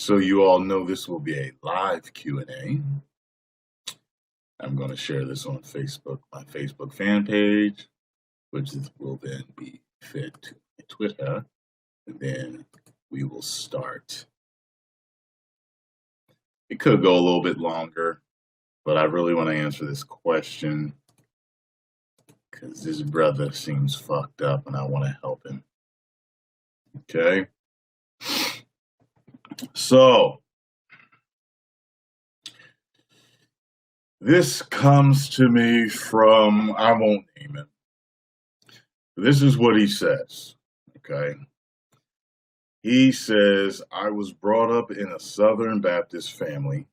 So you all know this will be a live Q&A. I'm going to share this on Facebook, my Facebook fan page, will then be fed to my Twitter, and then we will start. It could go a little bit longer, but I really want to answer this question because this brother seems fucked up and I want to help him. Okay? So, this comes to me from, I won't name it. This is what he says, okay? He says, I was brought up in a Southern Baptist family,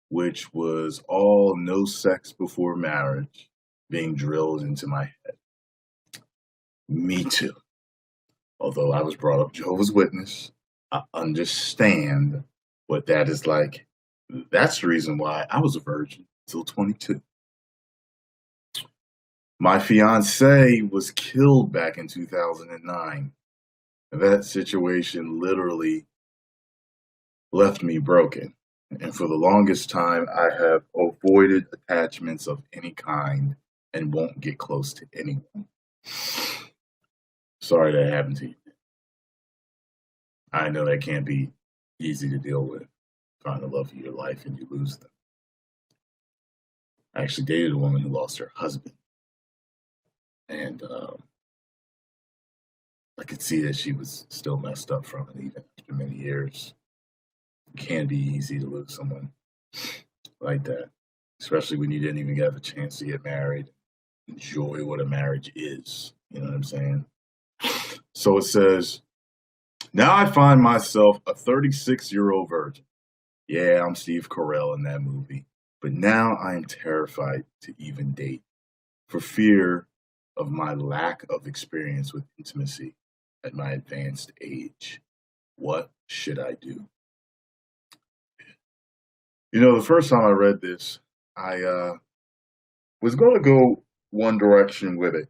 which was all no sex before marriage being drilled into my head. Me too. Although I was brought up Jehovah's Witness, I understand what that is like. That's the reason why I was a virgin until 22. My fiance was killed back in 2009. That situation literally left me broken. And for the longest time, I have avoided attachments of any kind and won't get close to anyone. Sorry that happened to you. I know that can't be easy to deal with, trying to love your life and you lose them. I actually dated a woman who lost her husband. And I could see that she was still messed up from it, even after many years. It can be easy to lose someone like that, especially when you didn't even get a chance to get married, enjoy what a marriage is. You know what I'm saying? So it says, now I find myself a 36-year-old virgin. Yeah, I'm Steve Carell in that movie. But now I am terrified to even date for fear of my lack of experience with intimacy at my advanced age. What should I do? You know, the first time I read this, I was going to go one direction with it,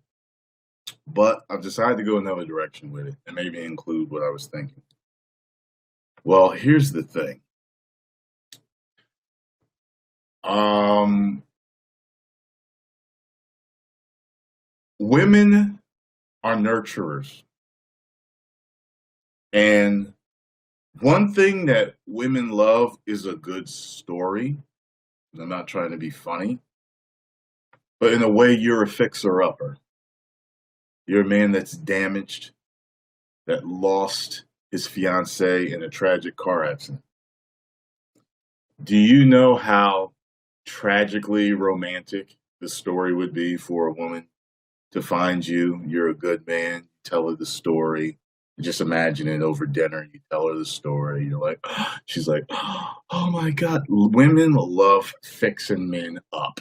but I've decided to go another direction with it and maybe include what I was thinking. Well, here's the thing. Women are nurturers. And one thing that women love is a good story. I'm not trying to be funny, but in a way, you're a fixer-upper. You're a man that's damaged, that lost his fiancée in a tragic car accident. Do you know how tragically romantic the story would be for a woman to find you? You're a good man, tell her the story. Just imagine it over dinner. You tell her the story. You're like, she's like, oh my God. Women love fixing men up.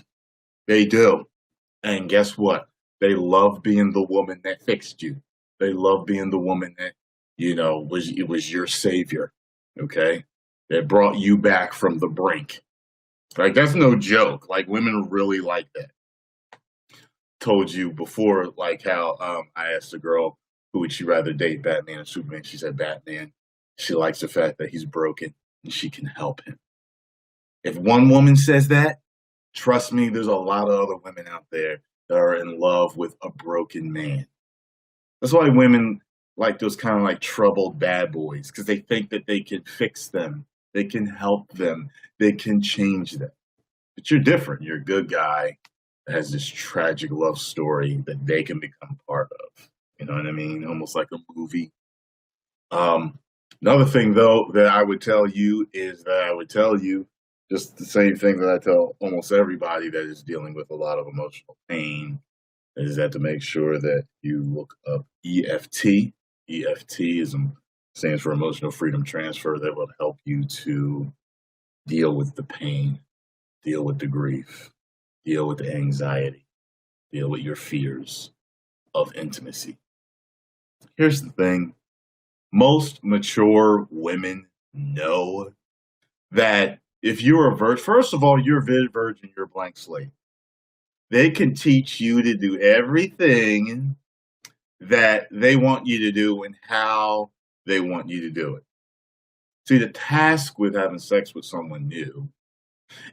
They do. And guess what? They love being the woman that fixed you. They love being the woman that, was your savior. Okay? That brought you back from the brink. Like, that's no joke. Like, women really like that. Told you before, like how I asked a girl, who would she rather date, Batman or Superman? She said Batman. She likes the fact that he's broken and she can help him. If one woman says that, trust me, there's a lot of other women out there that are in love with a broken man. That's why women like those kind of like troubled bad boys, because they think that they can fix them. They can help them. They can change them. But you're different. You're a good guy that has this tragic love story that they can become part of. You know what I mean? Almost like a movie. Another thing, though, that I would tell you is that I would tell you just the same thing that I tell almost everybody that is dealing with a lot of emotional pain, is that to make sure that you look up EFT. EFT stands for Emotional Freedom Transfer. That will help you to deal with the pain, deal with the grief, deal with the anxiety, deal with your fears of intimacy. Here's the thing. Most mature women know that if you're a virgin, first of all, you're a virgin, you're a blank slate. They can teach you to do everything that they want you to do and how they want you to do it. See, the task with having sex with someone new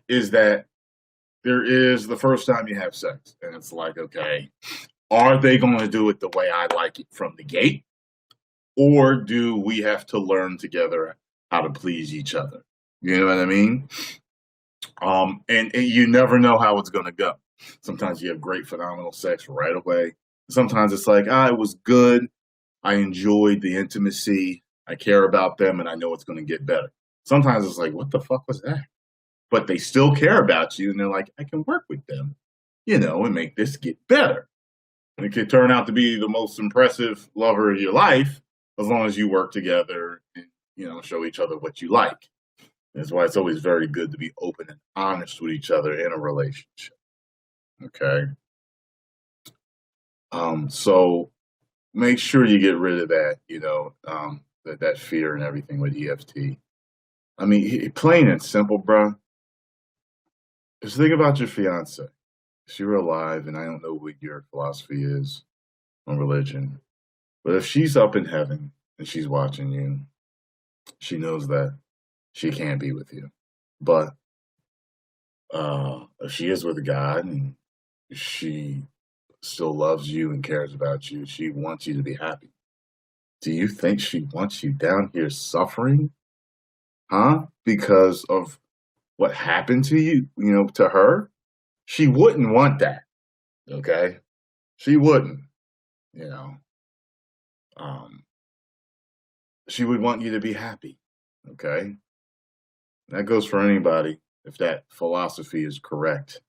is that there is the first time you have sex, and it's like, okay, are they going to do it the way I like it from the gate? Or do we have to learn together how to please each other? You know what I mean? And you never know how it's going to go. Sometimes you have great, phenomenal sex right away. Sometimes it's like, it was good. I enjoyed the intimacy. I care about them, and I know it's going to get better. Sometimes it's like, what the fuck was that? But they still care about you, and they're like, I can work with them, and make this get better. And it could turn out to be the most impressive lover of your life as long as you work together and, show each other what you like. That's why it's always very good to be open and honest with each other in a relationship. Okay. So make sure you get rid of that, that fear and everything with EFT. I mean, plain and simple, bro. Just think about your fiance. If she were alive, and I don't know what your philosophy is on religion, but if she's up in heaven and she's watching you, she knows that she can't be with you. But if she is with God and she still loves you and cares about you, she wants you to be happy. Do you think she wants you down here suffering? Huh? Because of what happened to you, to her? She wouldn't want that. Okay? She wouldn't, she would want you to be happy. Okay? That goes for anybody if that philosophy is correct.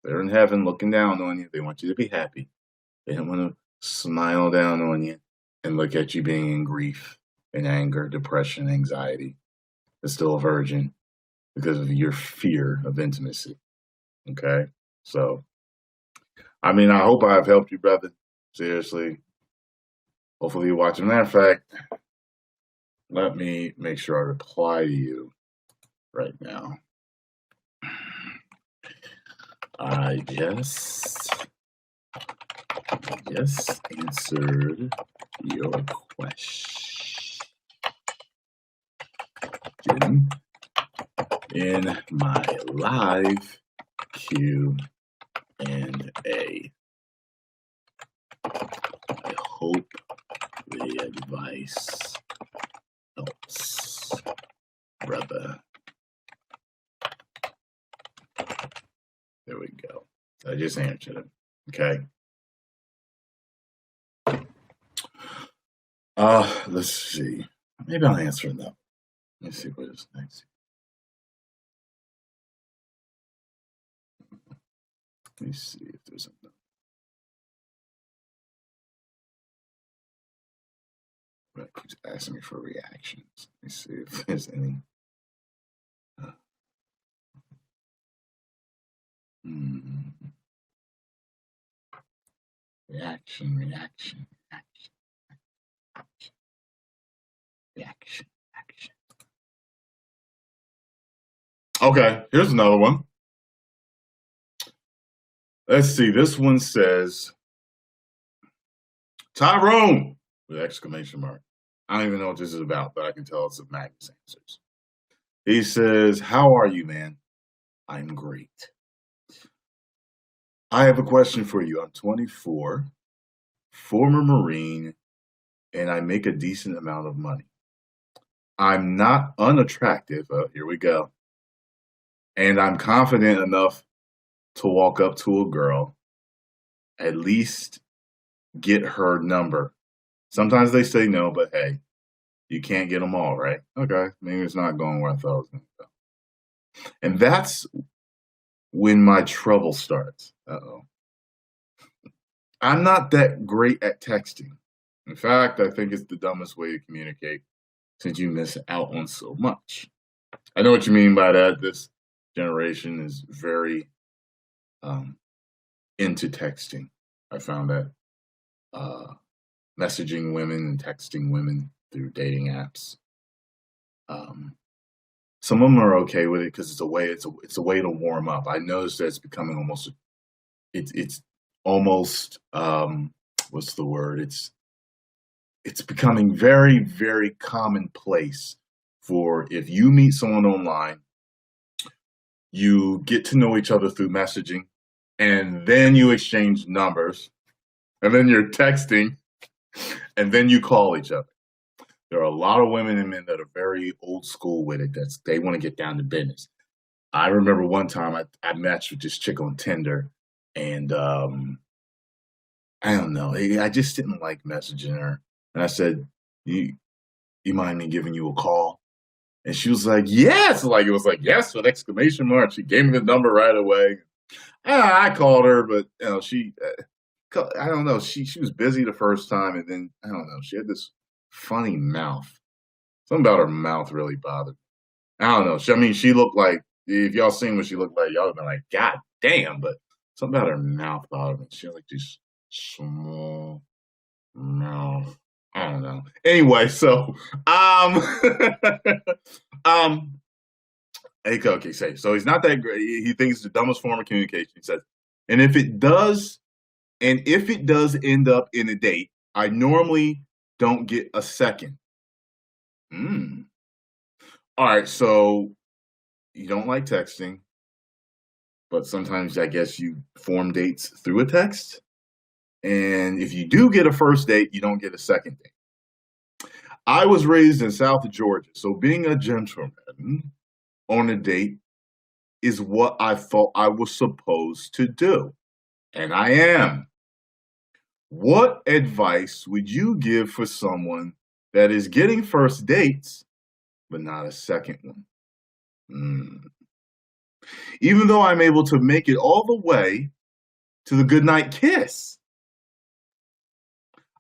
They're in heaven looking down on you. They want you to be happy. They don't want to smile down on you and look at you being in grief and anger, depression, anxiety. They're still a virgin because of your fear of intimacy. Okay? So, I mean, I hope I've helped you, brother. Seriously. Hopefully you're watching. Matter of fact, let me make sure I reply to you right now. I just answered your question in my live Q&A. I hope the advice helps, brother. There we go. So I just answered it. Okay. Let's see. Maybe I'll answer that. Let's see what is next. Let me see if there's another. It keeps asking me for reactions. Let me see if there's any. Reaction. Okay, here's another one. Let's see. This one says, Tyrone, with exclamation mark. I don't even know what this is about, but I can tell it's a Magnus answers. He says, how are you, man? I'm great. I have a question for you. I'm 24, former Marine, and I make a decent amount of money. I'm not unattractive. Here we go. And I'm confident enough to walk up to a girl, at least get her number. Sometimes they say no, but hey, you can't get them all, right? Okay, maybe it's not going where I thought it was going to go. And that's when my trouble starts. I'm not that great at texting. In fact, I think it's the dumbest way to communicate since you miss out on so much. I know what you mean by that. This generation is very into texting. I found that messaging women and texting women through dating apps. Some of them are okay with it because it's a way to warm up. I noticed that it's becoming almost what's the word? It's becoming very, very commonplace for if you meet someone online, you get to know each other through messaging, and then you exchange numbers, and then you're texting, and then you call each other. There are a lot of women and men that are very old school with it. They want to get down to business. I remember one time I matched with this chick on Tinder, and I don't know. I just didn't like messaging her, and I said, "You mind me giving you a call?" And she was like, "Yes!" Like it was like yes with exclamation mark. She gave me the number right away. I called her, but she I don't know. She was busy the first time, and then I don't know. She had this funny mouth. Something about her mouth really bothered me. I don't know. She looked like if y'all seen what she looked like, y'all would been like, God damn. But something about her mouth bothered me. She had like this small mouth. I don't know. Anyway, so um okay, say so he's not that great. He thinks it's the dumbest form of communication. He says, and if it does end up in a date, I normally don't get a second. All right, so you don't like texting, but sometimes I guess you form dates through a text. And if you do get a first date, you don't get a second date. I was raised in South Georgia, so being a gentleman on a date is what I thought I was supposed to do. And I am. What advice would you give for someone that is getting first dates, but not a second one? Even though I'm able to make it all the way to the goodnight kiss.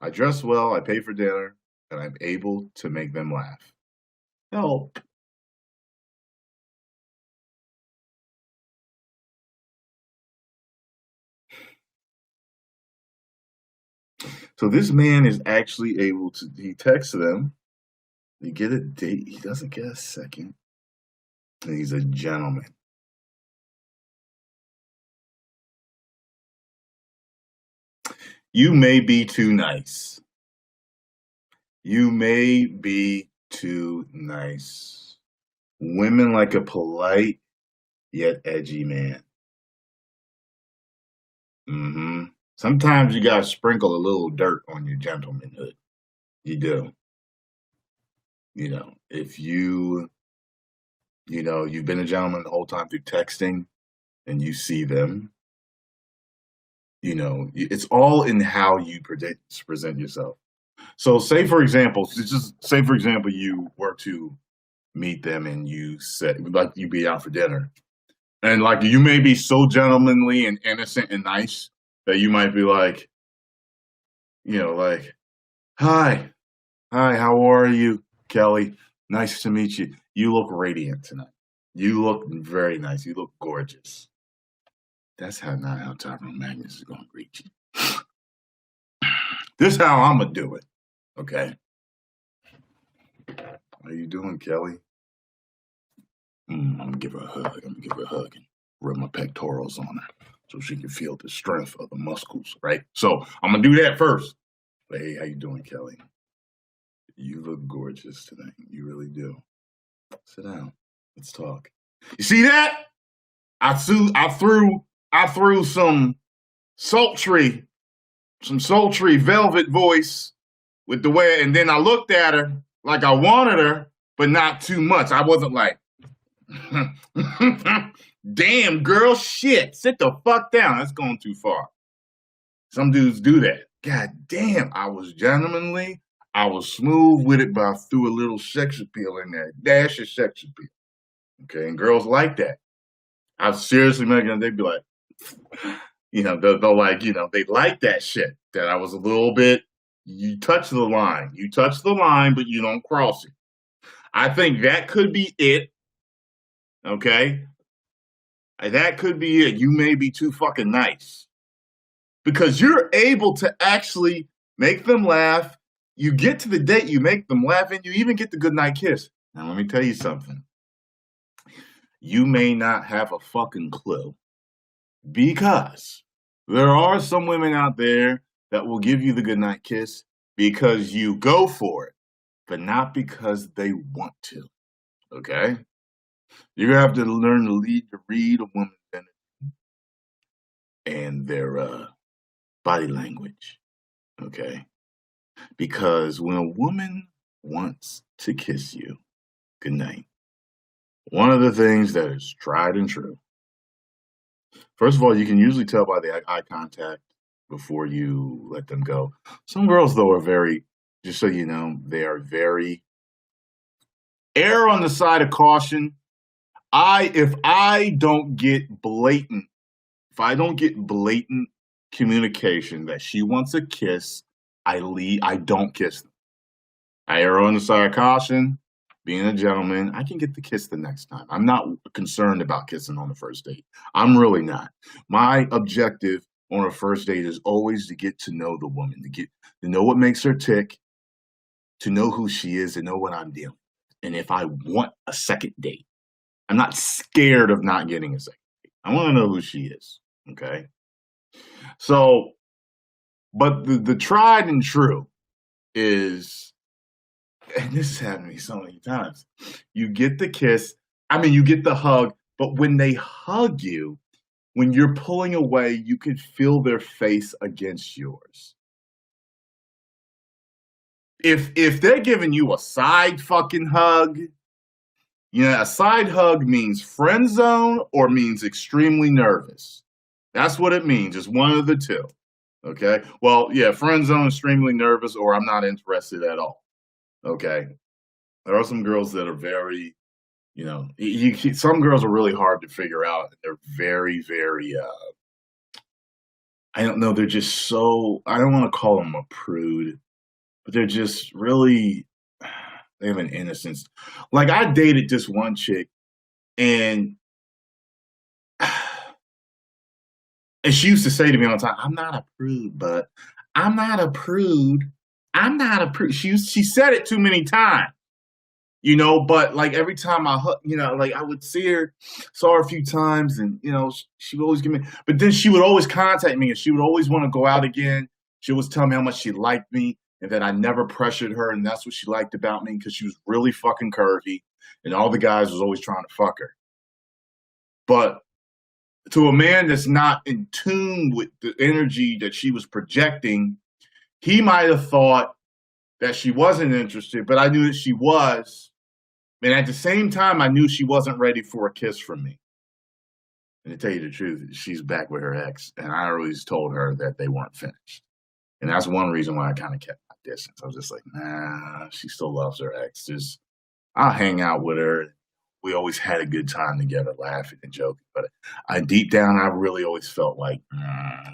I dress well, I pay for dinner, and I'm able to make them laugh. Help. So this man is actually able to, he texts them, they get a date, he doesn't get a second, and he's a gentleman. You may be too nice. You may be too nice. Women like a polite yet edgy man. Sometimes you gotta sprinkle a little dirt on your gentlemanhood. You do. If you've been a gentleman the whole time through texting and you see them, it's all in how you present yourself. So say for example, you were to meet them and you said like you be out for dinner. And like you may be so gentlemanly and innocent and nice that you might be like, like, hi, how are you, Kelly? Nice to meet you. You look radiant tonight. You look very nice. You look gorgeous. That's not how Tyrone Magnus is going to greet you. This is how I'm going to do it. Okay? How you doing, Kelly? I'm going to give her a hug. And rub my pectorals on her so she can feel the strength of the muscles, right? So I'm going to do that first. But, hey, how you doing, Kelly? You look gorgeous tonight. You really do. Sit down. Let's talk. You see that? I threw some sultry velvet voice with the way, and then I looked at her like I wanted her, but not too much. I wasn't like, damn girl, shit, sit the fuck down. That's going too far. Some dudes do that. God damn, I was gentlemanly. I was smooth with it, but I threw a little sex appeal in there. Dash of sex appeal. Okay, and girls like that. I seriously, Megan, they'd be like, they'll like, they like that shit. That I was a little bit, you touch the line. You touch the line, but you don't cross it. I think that could be it. Okay? That could be it. You may be too fucking nice. Because you're able to actually make them laugh. You get to the date, you make them laugh, and you even get the goodnight kiss. Now, let me tell you something. You may not have a fucking clue because there are some women out there that will give you the goodnight kiss because you go for it, but not because they want to. Okay, you're gonna have to learn to read a woman's energy and their body language. Okay, because when a woman wants to kiss you goodnight, one of the things that is tried and true. First of all, you can usually tell by the eye contact before you let them go. Some girls, though, are very, just so you know, they are very err on the side of caution. If I don't get blatant, if I don't get blatant communication that she wants a kiss, I leave. I don't kiss them. I err on the side of caution. Being a gentleman, I can get the kiss the next time. I'm not concerned about kissing on the first date. I'm really not. My objective on a first date is always to get to know the woman, to know what makes her tick, to know who she is, and know what I'm dealing with. And if I want a second date, I'm not scared of not getting a second date. I want to know who she is. Okay. So, but the tried and true is, and this has happened to me so many times. You get the kiss, I mean, you get the hug, but when they hug you, when you're pulling away, you can feel their face against yours. If they're giving you a side fucking hug, a side hug means friend zone or means extremely nervous. That's what it means. It's one of the two. Okay. Well, yeah, friend zone, extremely nervous, or I'm not interested at all. Okay. There are some girls that are very, some girls are really hard to figure out. They're very, very, I don't know, they're just so, I don't want to call them a prude, but they're just really, they have an innocence. Like I dated this one chick and, and she used to say to me all the time, I'm not a prude, but I'm not a prude. I'm not a prude. She said it too many times. But like every time like I would saw her a few times and, she would always give me, but then she would always contact me and she would always want to go out again. She always tell me how much she liked me and that I never pressured her. And that's what she liked about me because she was really fucking curvy and all the guys was always trying to fuck her. But to a man that's not in tune with the energy that she was projecting, he might have thought that she wasn't interested, but I knew that she was. And at the same time, I knew she wasn't ready for a kiss from me. And to tell you the truth, she's back with her ex. And I always told her that they weren't finished. And that's one reason why I kind of kept my distance. I was just like, nah, she still loves her ex. I'll hang out with her. We always had a good time together, laughing and joking. But deep down, I really always felt like,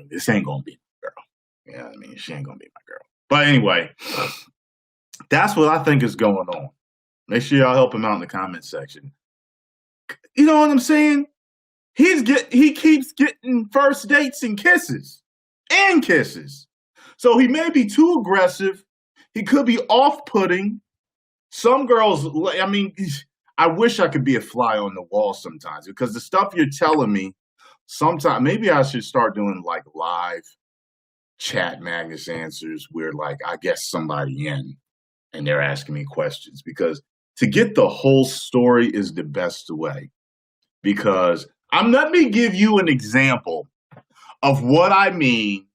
this ain't going to be my girl. Yeah, I mean, she ain't going to be my girl. But anyway, that's what I think is going on. Make sure y'all help him out in the comment section. You know what I'm saying? He keeps getting first dates and kisses. So he may be too aggressive. He could be off-putting. Some girls, I mean, I wish I could be a fly on the wall sometimes because the stuff you're telling me, sometimes maybe I should start doing like live chat Magnus answers where like I guess somebody in and they're asking me questions because to get the whole story is the best way. Because let me give you an example of what I mean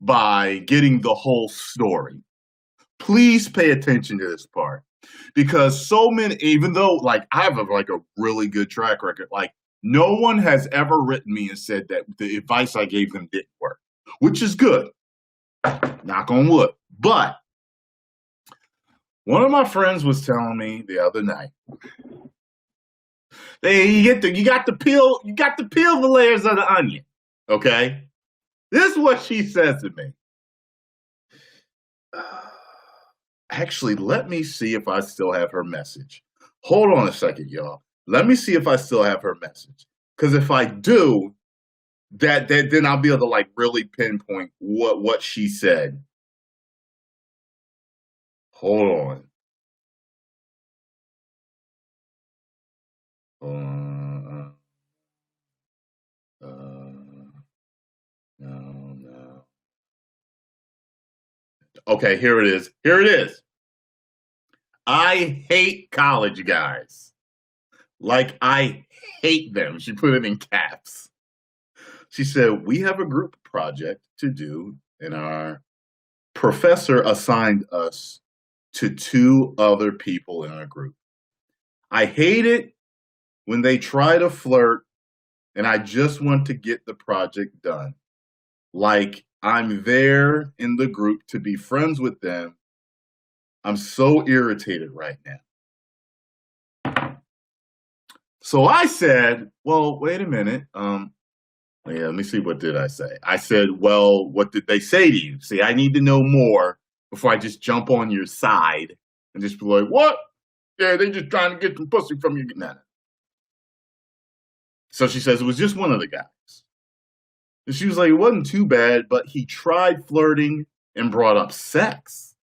by getting the whole story. Please pay attention to this part because so many, even though like I have a really good track record, like no one has ever written me and said that the advice I gave them didn't work, which is good. Knock on wood. But one of my friends was telling me the other night, you got to peel the layers of the onion. Okay? This is what she says to me. Actually, let me see if I still have her message. Hold on a second, y'all. Let me see if I still have her message. Because if I do, then I'll be able to like really pinpoint what she said. Hold on. No. Okay, here it is. I hate college guys. like I hate them. She put it in caps. She said, we have a group project to do, and our professor assigned us to two other people in our group. I hate it when they try to flirt, and I just want to get the project done. Like I'm there in the group to be friends with them. I'm so irritated right now. So I said, well, wait a minute. Yeah, let me see. What did I say? I said, well, what did they say to you? See, I need to know more before I just jump on your side and just be like, what? Yeah, they just trying to get some pussy from you. Nah. So she says, it was just one of the guys. And she was like, it wasn't too bad, but he tried flirting and brought up sex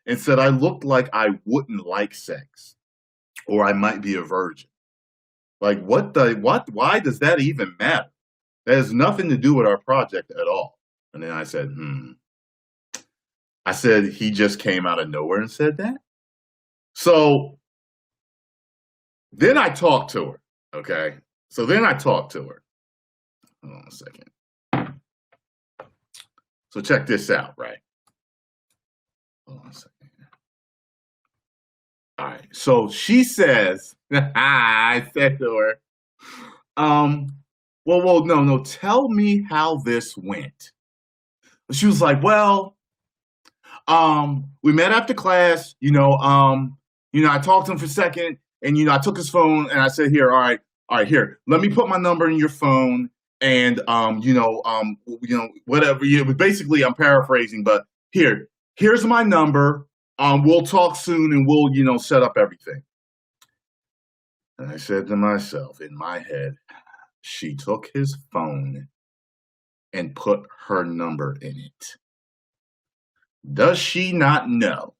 and said I looked like I wouldn't like sex or I might be a virgin. Like, why does that even matter? That has nothing to do with our project at all. And then I said, I said, he just came out of nowhere and said that? So then I talked to her, okay? So then I talked to her. Hold on a second. So check this out, right? Hold on a second. All right. So she says, I said to her, well, no, tell me how this went. She was like, well, we met after class, I talked to him for a second and, I took his phone and I said, here, all right, here, let me put my number in your phone and, whatever. Basically, I'm paraphrasing, but here's my number. We'll talk soon and we'll, set up everything. And I said to myself in my head, she took his phone and put her number in it. Does she not know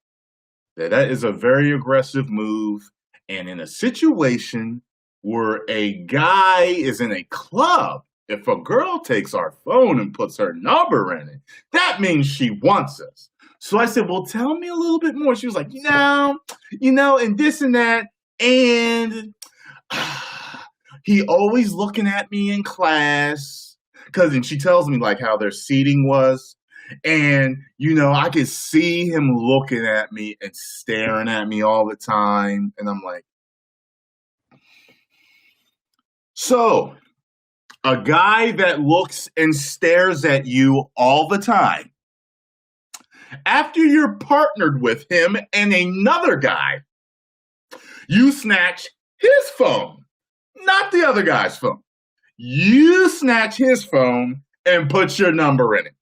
that is a very aggressive move? And in a situation where a guy is in a club, if a girl takes our phone and puts her number in it, that means she wants us. So I said, well, tell me a little bit more. She was like, and this and that. And he always looking at me in class. And she tells me like how their seating was. And, I could see him looking at me and staring at me all the time. And I'm like, so a guy that looks and stares at you all the time, after you're partnered with him and another guy, you snatch his phone, not the other guy's phone. You snatch his phone and put your number in it.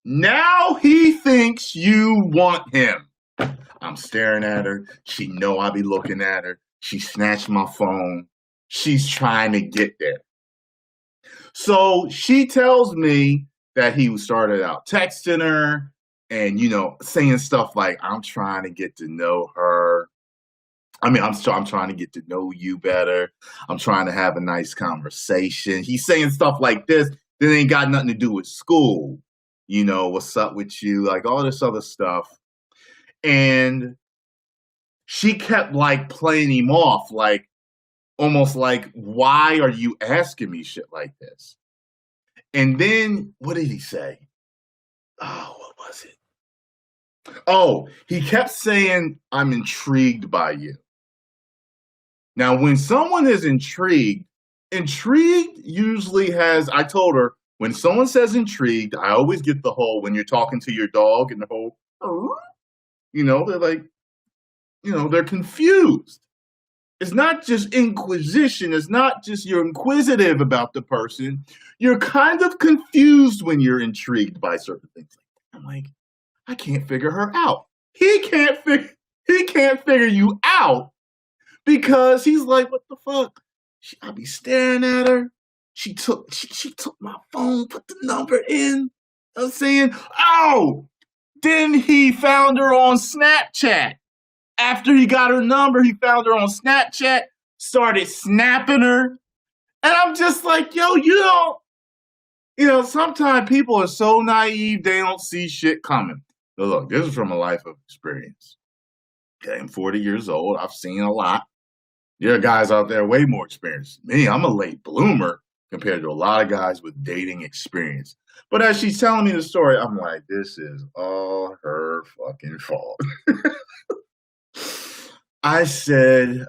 Now he thinks you want him. I'm staring at her. She know I be looking at her. She snatched my phone. She's trying to get there. So she tells me that he started out texting her and, saying stuff like, I'm trying to get to know her. I'm trying to get to know you better. I'm trying to have a nice conversation. He's saying stuff like this that ain't got nothing to do with school. What's up with you? Like all this other stuff. And she kept like playing him off, like almost like, why are you asking me shit like this? And then what did he say? Oh, what was it? Oh, he kept saying, I'm intrigued by you. Now, when someone is intrigued usually has, I told her, when someone says intrigued, I always get the whole, when you're talking to your dog and the whole, they're like, they're confused. It's not just inquisition. It's not just you're inquisitive about the person. You're kind of confused when you're intrigued by certain things. I'm like, I can't figure her out. He can't figure you out because he's like, what the fuck? I'll be staring at her. She took my phone, put the number in. I'm saying, oh, then he found her on Snapchat. After he got her number, he found her on Snapchat, started snapping her. And I'm just like, yo, sometimes people are so naive, they don't see shit coming. But look, this is from a life of experience. Okay, I'm 40 years old. I've seen a lot. There are guys out there way more experienced. Me, I'm a late bloomer compared to a lot of guys with dating experience. But as she's telling me the story, I'm like, this is all her fucking fault. I said,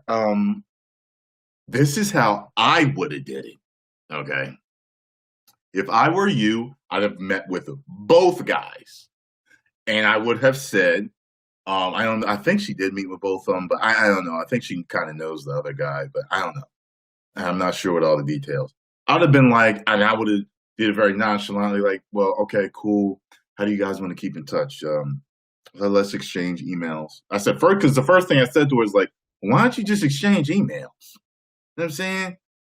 this is how I would have did it. Okay. If I were you, I'd have met with both guys. And I would have said, I don't. I think she did meet with both of them, but I don't know. I think she kind of knows the other guy, but I don't know. I'm not sure what all the details. I'd have been like, and I would have did it very nonchalantly, like, well, okay, cool. How do you guys want to keep in touch? Let's exchange emails. I said first because the first thing I said to her was like, why don't you just exchange emails? You know what I'm saying?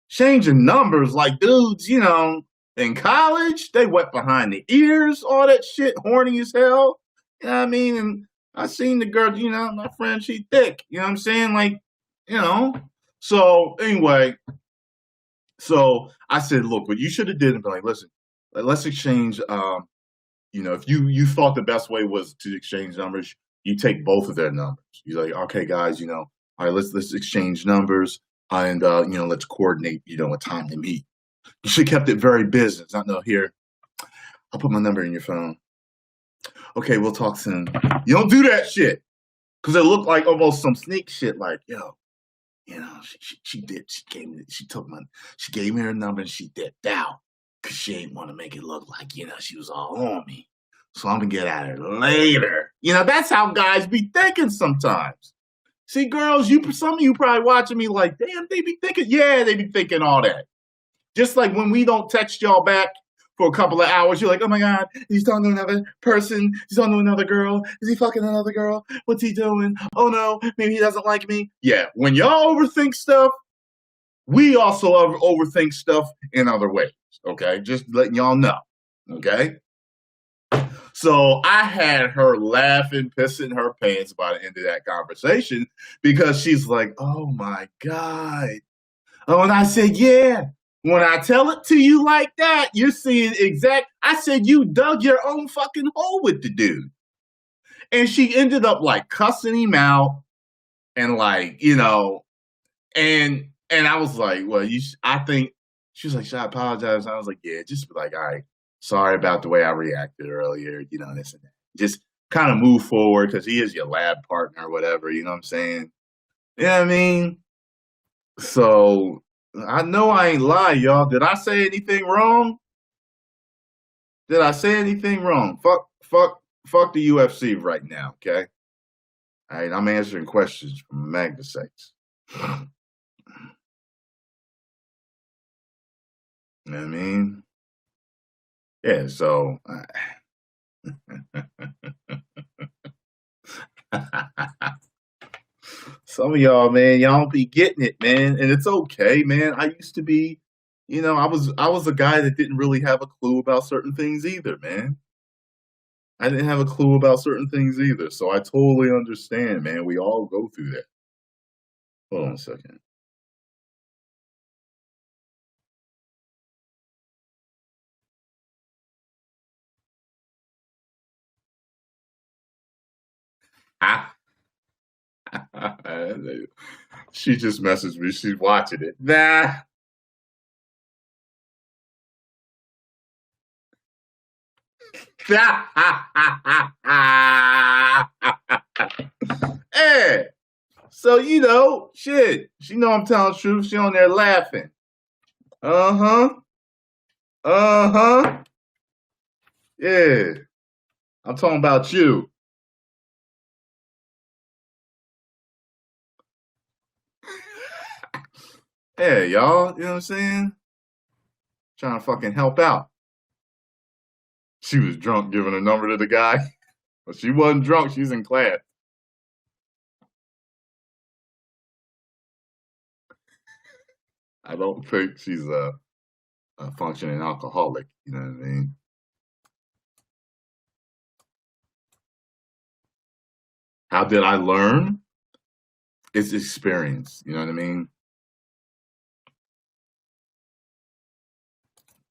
Changing numbers like dudes, in college, they wet behind the ears, all that shit, horny as hell. You know what I mean? And I seen the girl, my friend, she thick. You know what I'm saying? Like, So anyway, so I said, look, what you should have did and be like, listen, let's exchange. If you thought the best way was to exchange numbers, you take both of their numbers. You're like, okay, guys, all right, let's exchange numbers and let's coordinate, a time to meet. You should have kept it very business. Not no here. I'll put my number in your phone. Okay, we'll talk soon. You don't do that shit because it looked like almost some sneak shit. Like, she did. She gave me her number and she dipped out because she didn't want to make it look like she was all on me. So I'm gonna get at her later. That's how guys be thinking sometimes. See, girls, some of you probably watching me like, damn, they be thinking. Yeah, they be thinking all that. Just like when we don't text y'all back for a couple of hours, you're like, oh my God, he's talking to another person. He's talking to another girl. Is he fucking another girl? What's he doing? Oh no, maybe he doesn't like me. Yeah, when y'all overthink stuff, we also overthink stuff in other ways. Okay, just letting y'all know. Okay. So I had her laughing, pissing her pants by the end of that conversation because she's like, oh my God. Oh, and I said, yeah. When I tell it to you like that, you're seeing I said, you dug your own fucking hole with the dude. And she ended up like cussing him out and like, and I was like, well, I think she was like, should I apologize? And I was like, yeah, just be like, all right, sorry about the way I reacted earlier, this and that. Just kind of move forward because he is your lab partner or whatever, you know what I'm saying? You know what I mean? So I know I ain't lie, y'all. Did I say anything wrong? Did I say anything wrong? Fuck the UFC right now, okay? All right, I'm answering questions from Magnus sakes. You know what I mean? Yeah, so some of y'all, man, y'all don't be getting it, man, and it's okay, man. I used to be, I was a guy that didn't really have a clue about certain things either, man. I didn't have a clue about certain things either, so I totally understand, man. We all go through that. Hold on a second. She just messaged me. She's watching it. Nah. Hey, so shit. She know I'm telling the truth. She on there laughing. Uh-huh. Uh-huh. Yeah. I'm talking about you. Hey, y'all. You know what I'm saying? Trying to fucking help out. She was drunk giving her number to the guy. But she wasn't drunk. She's in class. I don't think she's a functioning alcoholic. You know what I mean? How did I learn? It's experience. You know what I mean?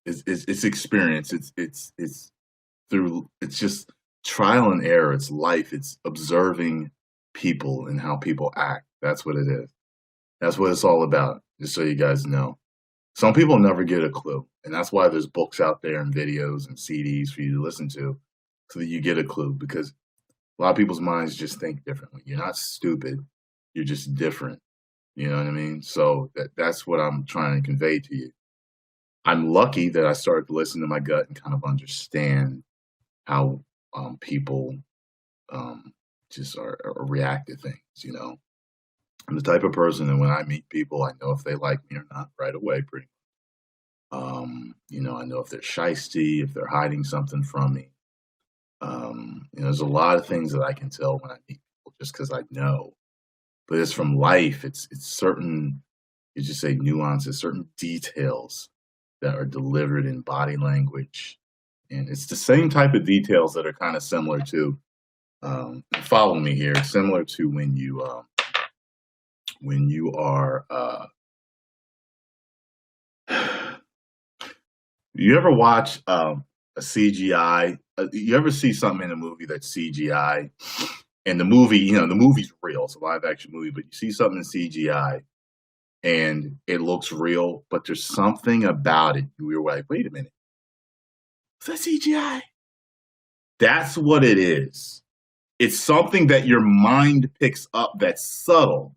It's experience. It's through. It's just trial and error. It's life. It's observing people and how people act. That's what it is. That's what it's all about, just so you guys know. Some people never get a clue, and that's why there's books out there and videos and CDs for you to listen to so that you get a clue, because a lot of people's minds just think differently. You're not stupid, you're just different. You know what I mean? So that's what I'm trying to convey to you. I'm lucky that I started to listen to my gut and kind of understand how people just are react to things, you know. I'm the type of person that when I meet people, I know if they like me or not right away, pretty you know, I know if they're shysty, if they're hiding something from me. You know, there's a lot of things that I can tell when I meet people just because I know. But it's from life. It's certain, you just say nuances, certain details that are delivered in body language, and it's the same type of details that are kind of similar to. Follow me here. Similar to when you are. You ever watch a CGI? You ever see something in a movie that's CGI, and the movie, you know, the movie's real, it's a live action movie, but you see something in CGI and it looks real, but there's something about it. We were like, wait a minute, is that CGI? That's what it is. It's something that your mind picks up that's subtle,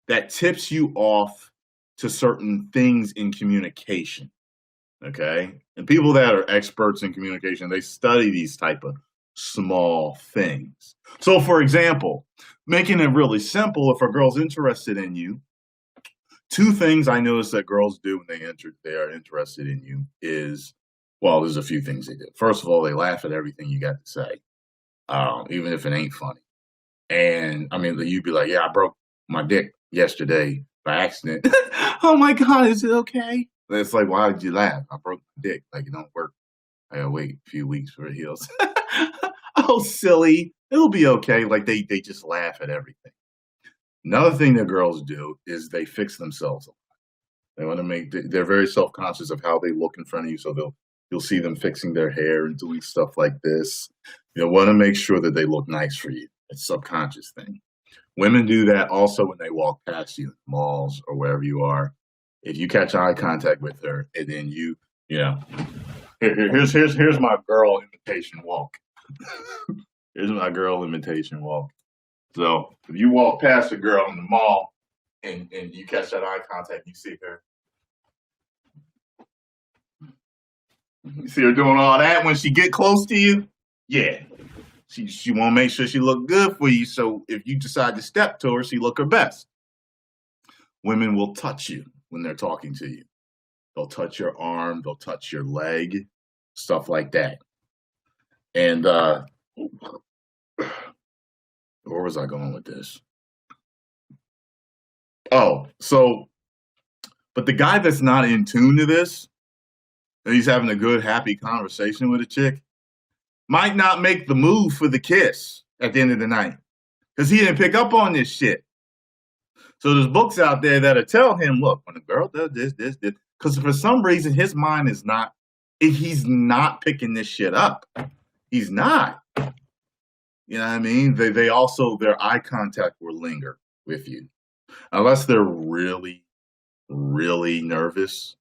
that tips you off to certain things in communication. Okay. And people that are experts in communication, they study these type of small things. So for example, making it really simple, if a girl's interested in you, two things I notice that girls do when they are interested in you is, well, there's a few things they do. First of all, they laugh at everything you got to say, even if it ain't funny. And I mean, you'd be like, yeah, I broke my dick yesterday by accident. Oh my God, is it okay? And it's like, why did you laugh? I broke my dick. Like, it don't work. I gotta wait a few weeks for it heals. Oh, silly. It'll be okay. Like, they just laugh at everything. Another thing that girls do is they fix themselves. They want to they're very self-conscious of how they look in front of you. So you'll see them fixing their hair and doing stuff like this. You want to make sure that they look nice for you. It's a subconscious thing. Women do that also when they walk past you in malls or wherever you are. If you catch eye contact with her and then you know, here's my girl imitation walk. Here's my girl imitation walk. So if you walk past a girl in the mall and you catch that eye contact, you see her. You see her doing all that when she get close to you? Yeah. She want to make sure she look good for you. So if you decide to step to her, she look her best. Women will touch you when they're talking to you. They'll touch your arm, they'll touch your leg, stuff like that. And where was I going with this? Oh, so, but the guy that's not in tune to this, and he's having a good, happy conversation with a chick, might not make the move for the kiss at the end of the night because he didn't pick up on this shit. So there's books out there that'll tell him, look, when a girl does this, because for some reason his mind is not, he's not picking this shit up. He's not. You know what I mean? They also, their eye contact will linger with you. Unless they're really, really nervous.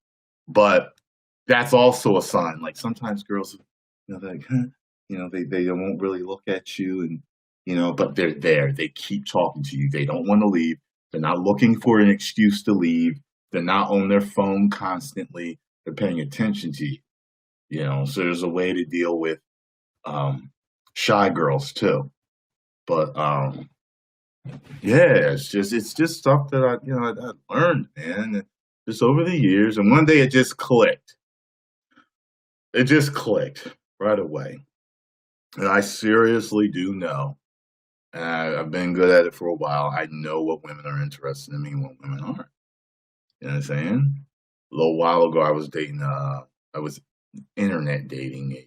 But that's also a sign. Like sometimes girls, you know, like, you know, they won't really look at you and, you know, but they're there. They keep talking to you. They don't want to leave. They're not looking for an excuse to leave. They're not on their phone constantly. They're paying attention to you. You know, so there's a way to deal with shy girls too. But yeah, it's just stuff that I learned, man, just over the years. And one day it just clicked. It just clicked right away. And I seriously do know, and I've been good at it for a while. I know what women are interested in me and what women aren't. You know what I'm saying? A little while ago, I was dating, I was internet dating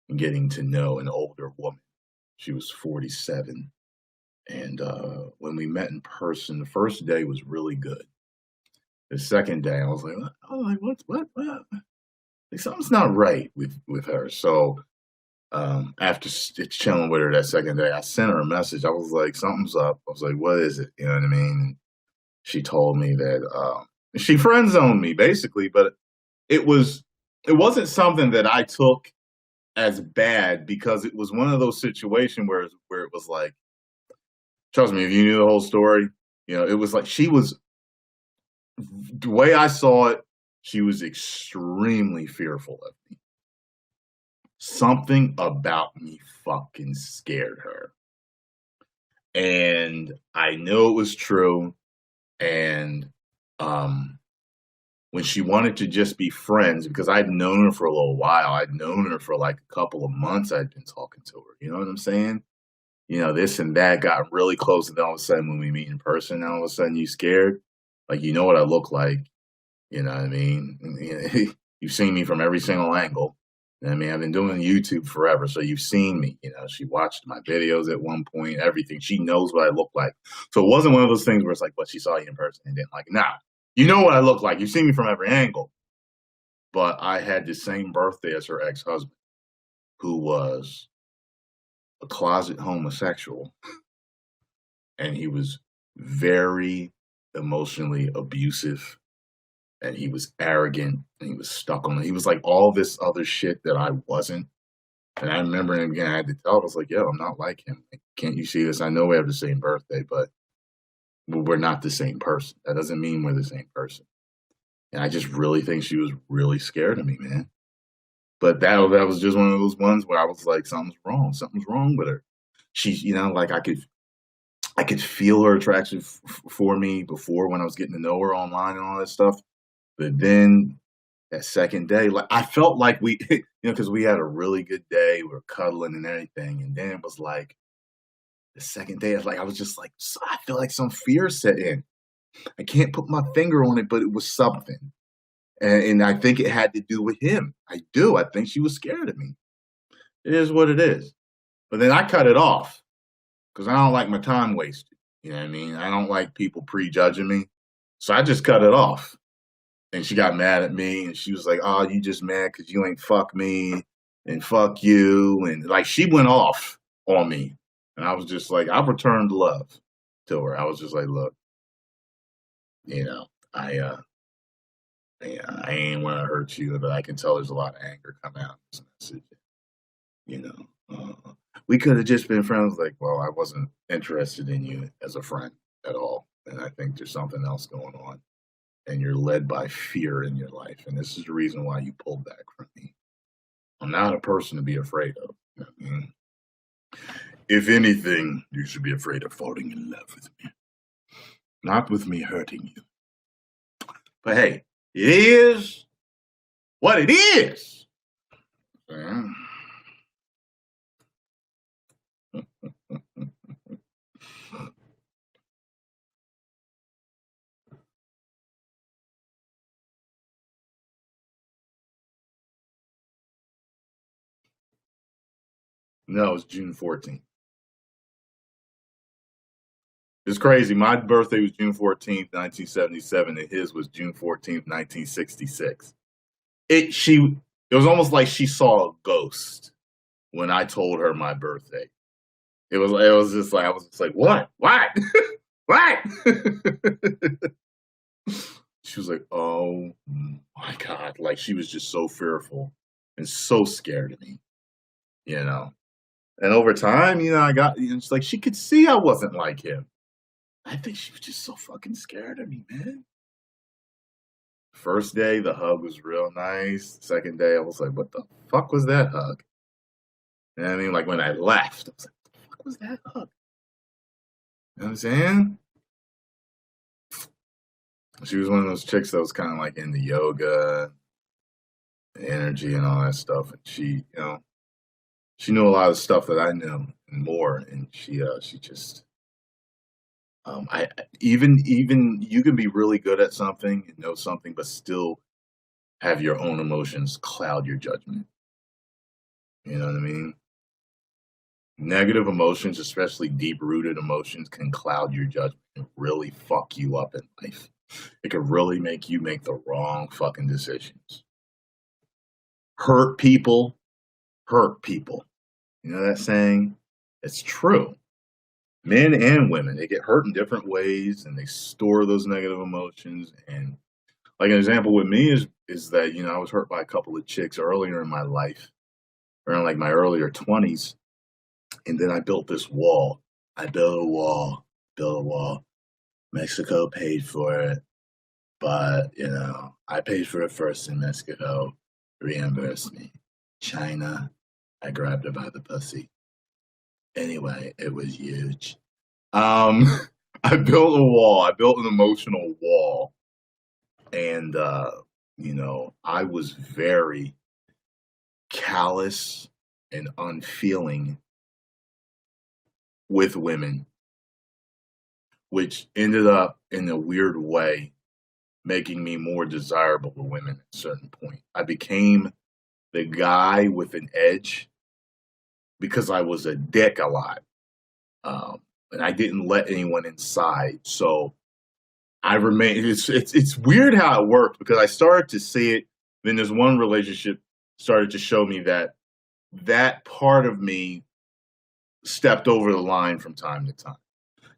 and getting to know an older woman. She was 47. And when we met in person, the first day was really good. The second day, I was like, oh, like what? Like, something's not right with her. So after chilling with her that second day, I sent her a message. I was like, something's up. I was like, what is it? You know what I mean? she told me that she friend zoned me basically, but it was it wasn't something that I took as bad because it was one of those situations where it was like, trust me, if you knew the whole story, it was like she was the way I saw it, she was extremely fearful of me. Something about me fucking scared her. And I know it was true. And um when she wanted to just be friends, because I'd known her for a little while, I'd known her for like a couple of months, I'd been talking to her. You know what I'm saying? This and that got really close, and then all of a sudden when we meet in person, all of a sudden you scared. Like you know what I look like. You know what I mean? You've seen me from every single angle. I mean, I've been doing YouTube forever, so you've seen me. She watched my videos at one point, everything. She knows what I look like. So it wasn't one of those things where it's like, but she saw you in person and didn't like it. Nah, you know what I look like. You've seen me from every angle. But I had the same birthday as her ex-husband, who was a closet homosexual. And he was very emotionally abusive, and he was arrogant, and he was stuck on it. He was like all this other shit that I wasn't. And I remember him again, I had to tell him, I was like, yo, I'm not like him. Like, can't you see this? I know we have the same birthday, but we're not the same person. That doesn't mean we're the same person. And I just really think she was really scared of me, man. But that was just one of those ones where I was like, something's wrong. Something's wrong with her. She's, like I could feel her attraction for me before when I was getting to know her online and all that stuff. But then that second day, like I felt like we, because we had a really good day, we were cuddling and everything, and then it was like the second day, I was just like, I feel like some fear set in. I can't put my finger on it, but it was something, and I think it had to do with him. I do. I think she was scared of me. It is what it is. But then I cut it off because I don't like my time wasted. You know what I mean? I don't like people prejudging me, so I just cut it off. And she got mad at me, and she was like, "Oh, you just mad because you ain't fuck me, and fuck you," and like she went off on me, and I was just like, I returned love to her. I was just like, look, I I ain't want to hurt you, but I can tell there's a lot of anger coming out of this message. You know, we could have just been friends. Like, well, I wasn't interested in you as a friend at all, and I think there's something else going on. And you're led by fear in your life. And this is the reason why you pulled back from me. I'm not a person to be afraid of. You know what I mean? If anything, you should be afraid of falling in love with me, not with me hurting you. But hey, it is what it is. Yeah. No, it's June 14th. It's crazy. My birthday was June 14th, 1977, and his was June 14th, 1966. It was almost like she saw a ghost when I told her my birthday. It was just like I was just like, what? What? She was like, oh my God. Like she was just so fearful and so scared of me, you know. And over time, I got it's like she could see I wasn't like him. I think she was just so fucking scared of me, man. First day, the hug was real nice. Second day, I was like, what the fuck was that hug? You know what I mean? Like when I left, I was like, what the fuck was that hug? You know what I'm saying? She was one of those chicks that was kind of like into yoga, energy, and all that stuff. And she knew a lot of stuff that I knew and more. And she just, I even you can be really good at something and know something, but still have your own emotions cloud your judgment. You know what I mean? Negative emotions, especially deep rooted emotions, can cloud your judgment and really fuck you up in life. It could really make you make the wrong fucking decisions. Hurt people hurt people. You know that saying? It's true. Men and women, they get hurt in different ways and they store those negative emotions. And like an example with me is that, you know, I was hurt by a couple of chicks earlier in my life, around like my earlier 20s. And then I built this wall. I built a wall. Mexico paid for it, but you know, I paid for it first in Mexico, reimbursed me. China, I grabbed her by the pussy. Anyway, it was huge. Um, I built a wall. I built an emotional wall, and you know, I was very callous and unfeeling with women, which ended up in a weird way making me more desirable to women at a certain point. I became the guy with an edge because I was a dick a lot. And I didn't let anyone inside. So I remained. It's weird how it worked because I started to see it. Then this one relationship started to show me that that part of me stepped over the line from time to time.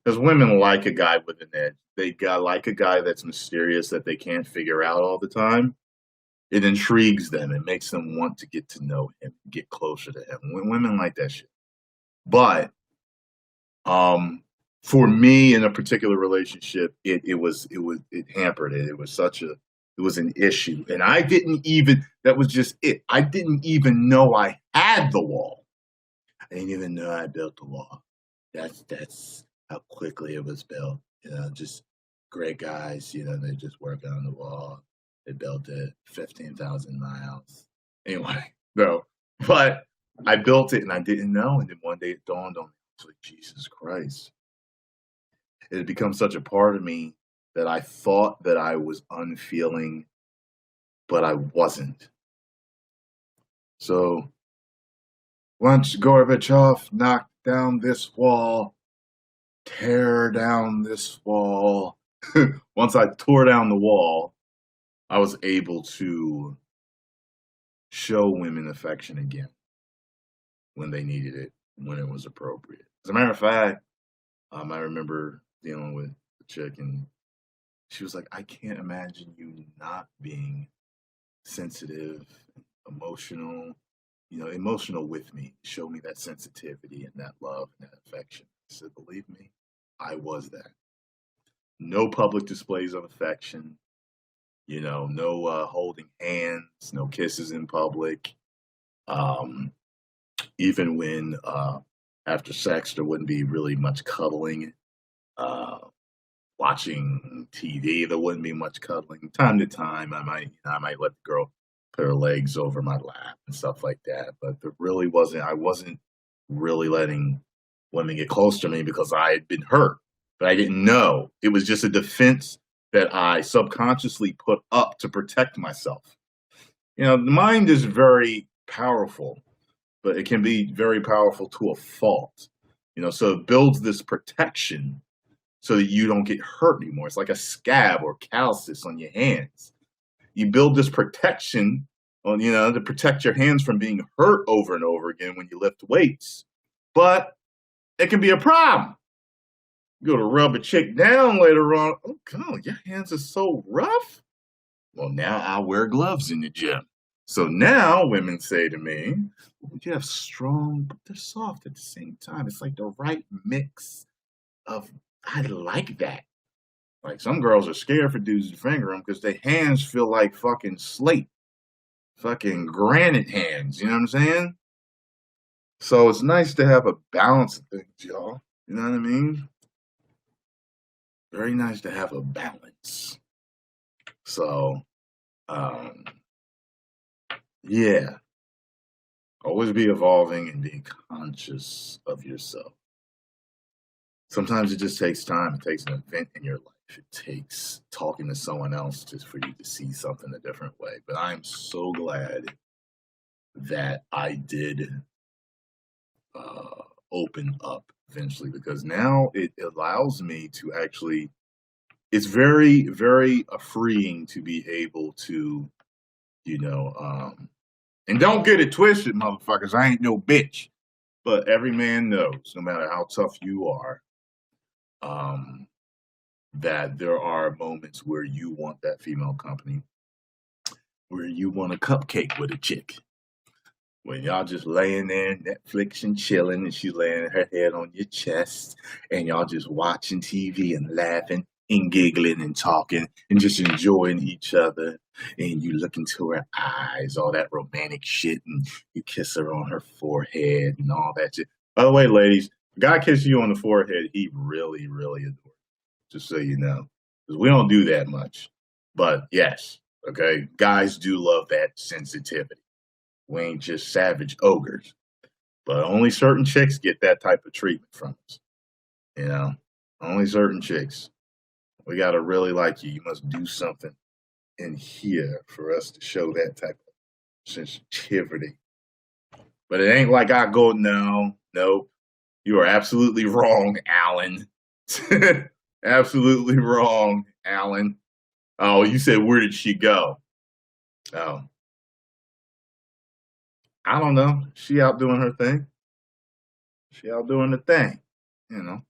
Because women like a guy with an edge. They got like a guy that's mysterious that they can't figure out all the time. It intrigues them. It makes them want to get to know him, get closer to him. Women like that shit. But for me in a particular relationship, it hampered it. It was an issue. And I didn't even that was just it. I didn't even know I had the wall. I didn't even know I built the wall. That's how quickly it was built. You know, just great guys, you know, they just working on the wall. They built it 15,000 miles. Anyway, no. But I built it and I didn't know. And then one day it dawned on me. I was like, Jesus Christ. It had become such a part of me that I thought that I was unfeeling, but I wasn't. So once Gorbachev knocked down this wall, tear down this wall. Once I tore down the wall, I was able to show women affection again when they needed it, when it was appropriate. As a matter of fact, I remember dealing with a chick and she was like, I can't imagine you not being sensitive, emotional, you know, emotional with me. Show me that sensitivity and that love and that affection. I said, believe me, I was that. No public displays of affection, you know, no holding hands, no kisses in public. Even when after sex, there wouldn't be really much cuddling. Uh, Watching TV, there wouldn't be much cuddling. Time to time, I might let the girl put her legs over my lap and stuff like that. But there really wasn't. I wasn't really letting women get close to me because I had been hurt, but I didn't know. It was just a defense that I subconsciously put up to protect myself. You know, the mind is very powerful, but it can be very powerful to a fault. You know, so it builds this protection so that you don't get hurt anymore. It's like a scab or calluses on your hands. You build this protection on, you know, to protect your hands from being hurt over and over again when you lift weights. But it can be a problem. You go to rub a chick down later on. Oh, God, your hands are so rough. Well, now I'll wear gloves in the gym. So now women say to me, you have strong, but they're soft at the same time. It's like the right mix of, I like that. Like some girls are scared for dudes to finger them because their hands feel like fucking slate, fucking granite hands. You know what I'm saying? So it's nice to have a balance of things, y'all. You know what I mean? Very nice to have a balance. So, yeah. Always be evolving and being conscious of yourself. Sometimes it just takes time. It takes an event in your life. It takes talking to someone else just for you to see something a different way. But I'm so glad that I did open up eventually because now it allows me to actually, it's very, very freeing to be able to, you know, and don't get it twisted, motherfuckers. I ain't no bitch. But every man knows, no matter how tough you are, that there are moments where you want that female company, where you want a cupcake with a chick. When y'all just laying there, Netflix and chilling, and she's laying her head on your chest, and y'all just watching TV and laughing and giggling and talking and just enjoying each other. And you look into her eyes, all that romantic shit, and you kiss her on her forehead and all that shit. By the way, ladies, a guy kisses you on the forehead, he really, really adores you, just so you know. Because we don't do that much. But yes, okay, guys do love that sensitivity. We ain't just savage ogres, but only certain chicks get that type of treatment from us. You know, only certain chicks. We gotta really like you. You must do something in here for us to show that type of sensitivity. But it ain't like I go, no, nope. You are absolutely wrong, Alan. Absolutely wrong, Alan. Oh, you said, where did she go? Oh, I don't know. She out doing her thing. She out doing the thing. You know.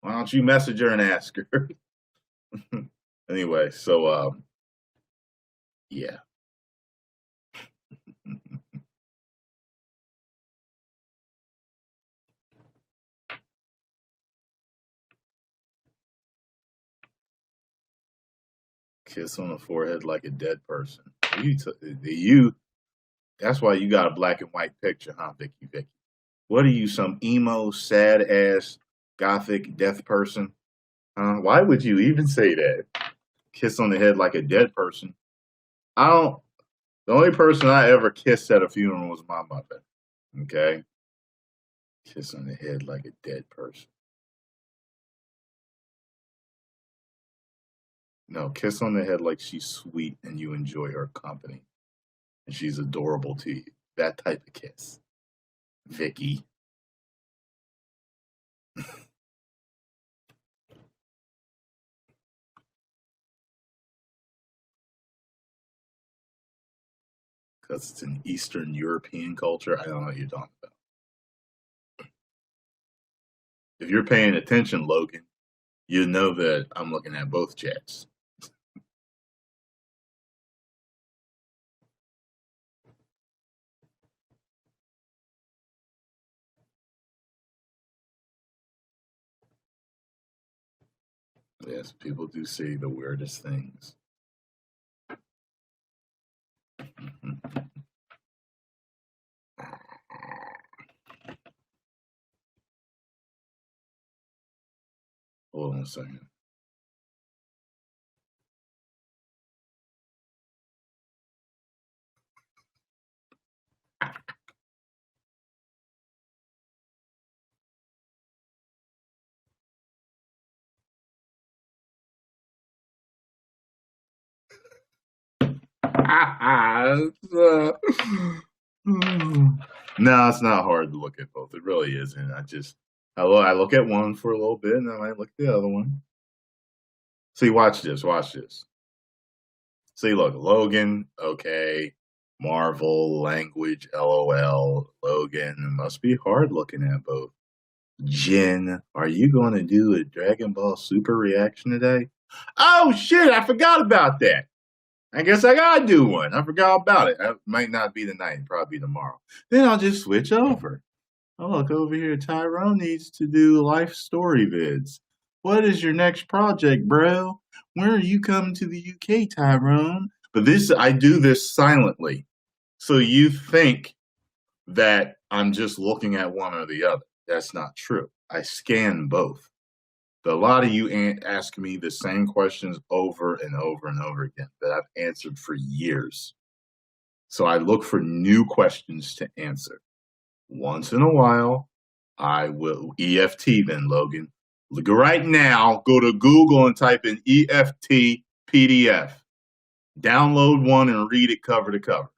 Why don't you message her and ask her? Anyway, so yeah. Kiss on the forehead like a dead person. You that's why you got a black and white picture, huh, Vicky Vicky? What are you, some emo, sad ass, gothic death person? Why would you even say that? Kiss on the head like a dead person. I don't. The only person I ever kissed at a funeral was my mother. Okay, kiss on the head like a dead person. No, kiss on the head like she's sweet and you enjoy her company and she's adorable to you. That type of kiss, Vicky. Because it's an Eastern European culture. I don't know what you're talking about. If you're paying attention, Logan, you know that I'm looking at both chats. Yes, people do say the weirdest things. Hold on a second. No, it's not hard to look at both. It really isn't. I look at one for a little bit and then I look at the other one. See, watch this. Watch this. See, look, Logan, okay. Marvel, language, LOL. Logan, it must be hard looking at both. Jen, are you going to do a Dragon Ball Super reaction today? Oh, shit, I forgot about that. I guess I gotta do one. I forgot about it. It might not be tonight, probably tomorrow. Then I'll just switch over. Oh, look over here. Tyrone needs to do life story vids. What is your next project, bro? When are you coming to the UK, Tyrone? But I do this silently. So you think that I'm just looking at one or the other. That's not true. I scan both. A lot of you ask me the same questions over and over and over again that I've answered for years. So I look for new questions to answer. Once in a while, I will EFT then, Logan. Look right now, go to Google and type in EFT PDF. Download one and read it cover to cover.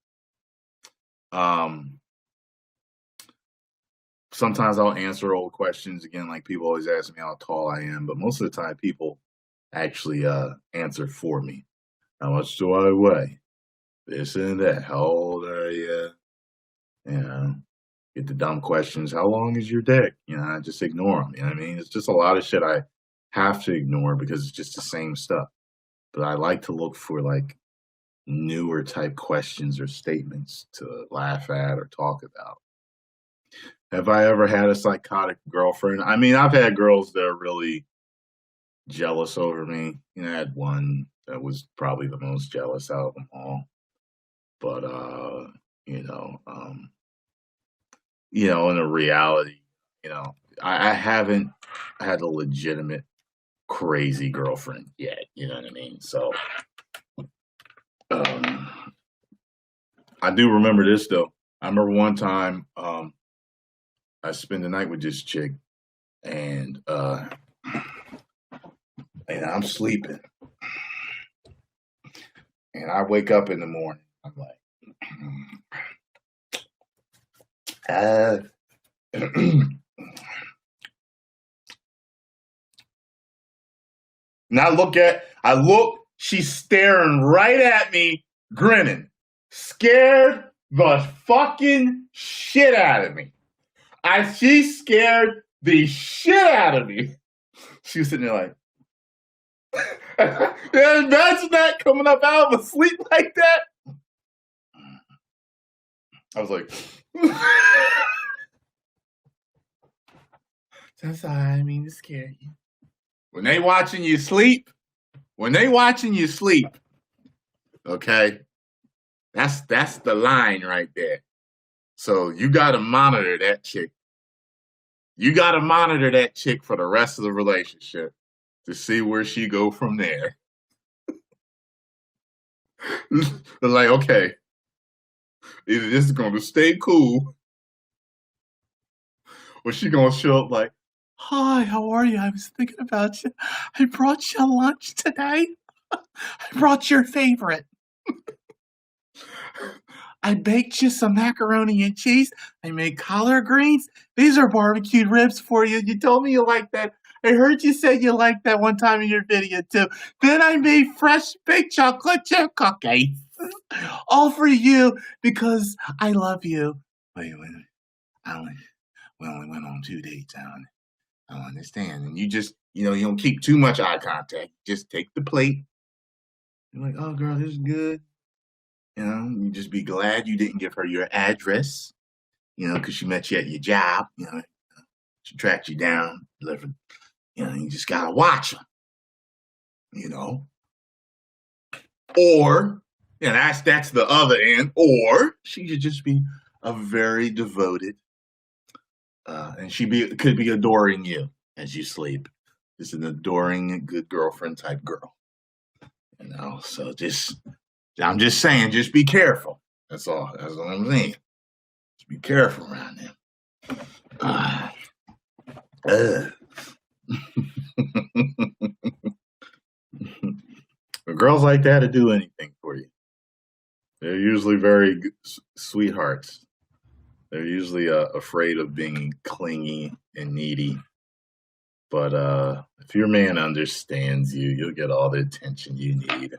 Sometimes I'll answer old questions again, like people always ask me how tall I am, but most of the time people actually answer for me. How much do I weigh? This and that. How old are you? You know, get the dumb questions. How long is your dick? You know, I just ignore them. You know what I mean? It's just a lot of shit I have to ignore because it's just the same stuff. But I like to look for like newer type questions or statements to laugh at or talk about. Have I ever had a psychotic girlfriend? I mean, I've had girls that are really jealous over me. You know, I had one that was probably the most jealous out of them all. But you know, in a reality, I haven't had a legitimate crazy girlfriend yet. You know what I mean? So um, I do remember this though. I remember one time I spent the night with this chick, and I'm sleeping, and I wake up in the morning. I'm like, and I look, she's staring right at me, grinning, scared the fucking shit out of me. She scared the shit out of me. She was sitting there like, imagine that coming up out of a sleep like that. I was like, that's all I mean to scare you. When they watching you sleep, okay, that's the line right there. So you got to monitor that chick. You got to monitor that chick for the rest of the relationship to see where she go from there. Like, okay, either this is going to stay cool, or she going to show up like, hi, how are you? I was thinking about you. I brought you lunch today. I brought your favorite. I baked you some macaroni and cheese. I made collard greens. These are barbecued ribs for you. You told me you liked that. I heard you say you liked that one time in your video too. Then I made fresh baked chocolate chip cookies. All for you because I love you. Wait, we only went on 2 dates. I don't understand. And you just, you don't keep too much eye contact. Just take the plate. You're like, oh, girl, this is good. You just be glad you didn't give her your address, because she met you at your job. She tracked you down, delivered. You just gotta watch them. Or, that's the other end. Or she could just be a very devoted, and could be adoring you as you sleep. Just an adoring, good girlfriend type girl. So I'm just saying, just be careful. That's all. That's what I'm saying. Just be careful around them. Girls like that to do anything for you. They're usually very good, sweethearts. They're usually afraid of being clingy and needy. But if your man understands you, you'll get all the attention you need.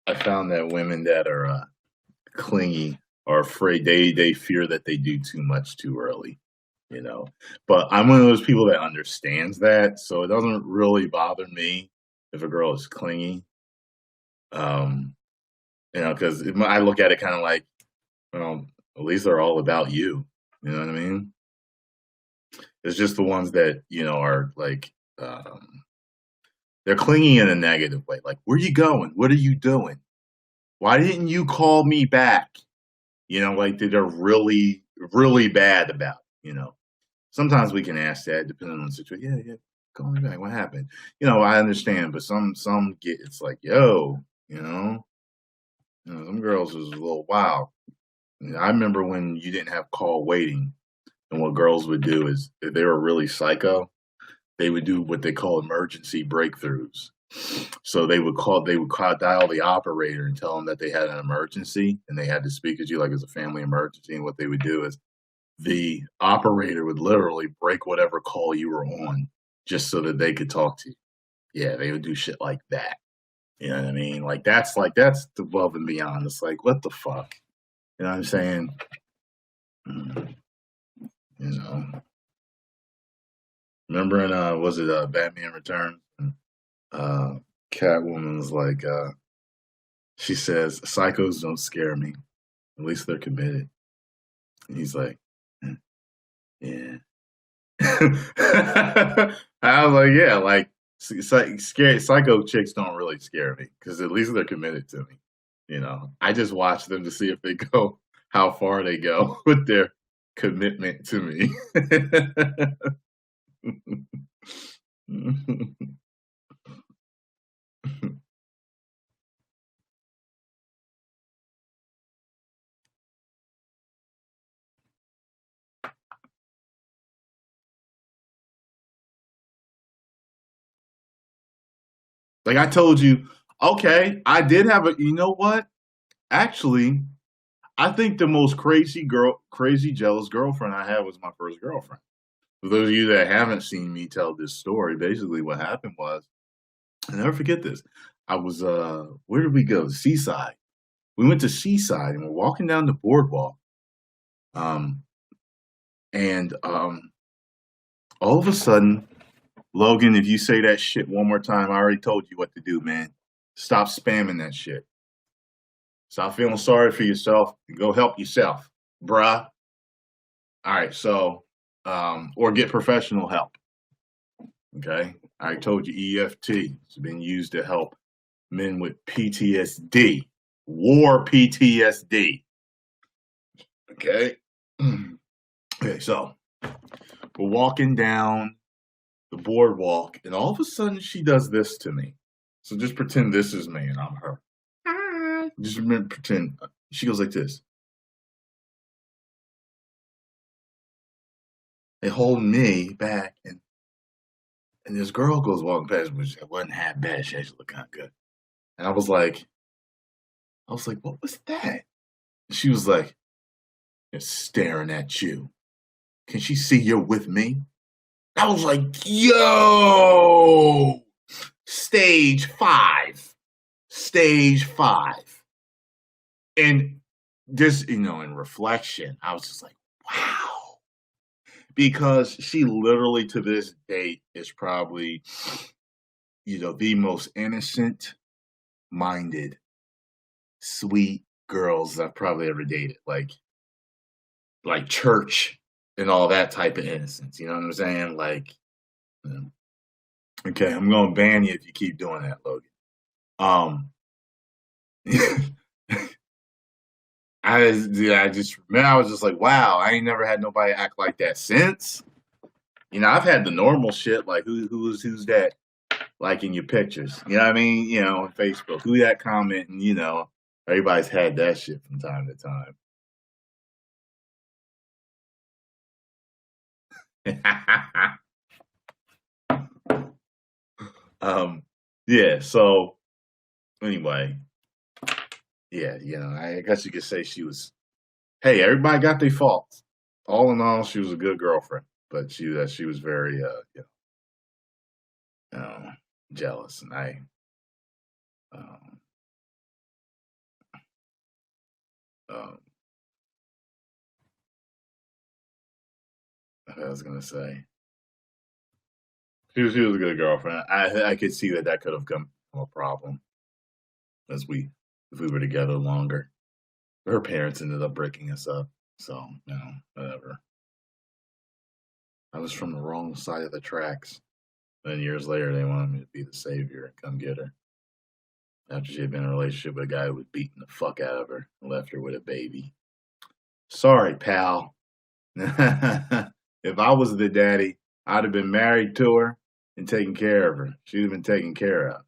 I found that women that are clingy are afraid. They fear that they do too much too early. But I'm one of those people that understands that, so it doesn't really bother me if a girl is clingy. Because I look at it kind of like, at least they're all about you. You know what I mean? It's just the ones that are like, they're clingy in a negative way. Like, where are you going? What are you doing? Why didn't you call me back? Like they're really, really bad about it. Sometimes we can ask that depending on the situation. Yeah, call me back. What happened? I understand, but some get, it's like, yo, some girls is a little wild. I remember when you didn't have call waiting, and what girls would do is, if they were really psycho, they would do what they call emergency breakthroughs. So they would dial the operator and tell them that they had an emergency and they had to speak to you like it's a family emergency. And what they would do is the operator would literally break whatever call you were on just so that they could talk to you. Yeah, they would do shit like that. You know what I mean? That's above and beyond. It's like, what the fuck? You know what I'm saying? Remember in was it Batman Returns? Uh, Catwoman was like, she says, "Psychos don't scare me. At least they're committed." And he's like, "Hmm, yeah." I was like, yeah, like scary psycho chicks don't really scare me because at least they're committed to me. I just watch them to see if they go, how far they go with their commitment to me. Like I told you, okay, I did have a, you know what? Actually, I think the most crazy jealous girlfriend I had was my first girlfriend. For those of you that haven't seen me tell this story, basically what happened was, I never forget this. I was where did we go? Seaside. We went to Seaside and we're walking down the boardwalk. Um and all of a sudden, Logan, if you say that shit one more time, I already told you what to do, man. Stop spamming that shit. Stop feeling sorry for yourself and go help yourself, bruh. All right, so or get professional help. Okay. I told you EFT has been used to help men with PTSD, war PTSD. Okay. Okay, so we're walking down the boardwalk, and all of a sudden she does this to me. So just pretend this is me and I'm her. Hi. Just remember, pretend she goes like this. They hold me back, and this girl goes walking past, which wasn't half bad. She actually looked kind of good. And I was like, what was that? And she was like, they're staring at you. Can she see you're with me? I was like, yo, stage five, stage five. And just, in reflection, I was just like, wow. Because she literally to this date is probably, the most innocent minded, sweet girls I've probably ever dated. Like church and all that type of innocence. You know what I'm saying? Like, okay, I'm gonna ban you if you keep doing that, Logan. Um, I just man, I was just like, wow, I ain't never had nobody act like that since. I've had the normal shit like who's that liking your pictures. You know what I mean? On Facebook, who that commenting? Everybody's had that shit from time to time. Yeah. So anyway, yeah, I guess you could say she was. Hey, everybody got their faults. All in all, she was a good girlfriend, but she was very know, jealous, and um, um, I was gonna say she was a good girlfriend. I could see that could have come a problem as if we were together longer. Her parents ended up breaking us up, so whatever. I was from the wrong side of the tracks. Then years later, they wanted me to be the savior and come get her. After she had been in a relationship with a guy who was beating the fuck out of her and left her with a baby. Sorry, pal. If I was the daddy, I'd have been married to her and taken care of her. She'd have been taken care of.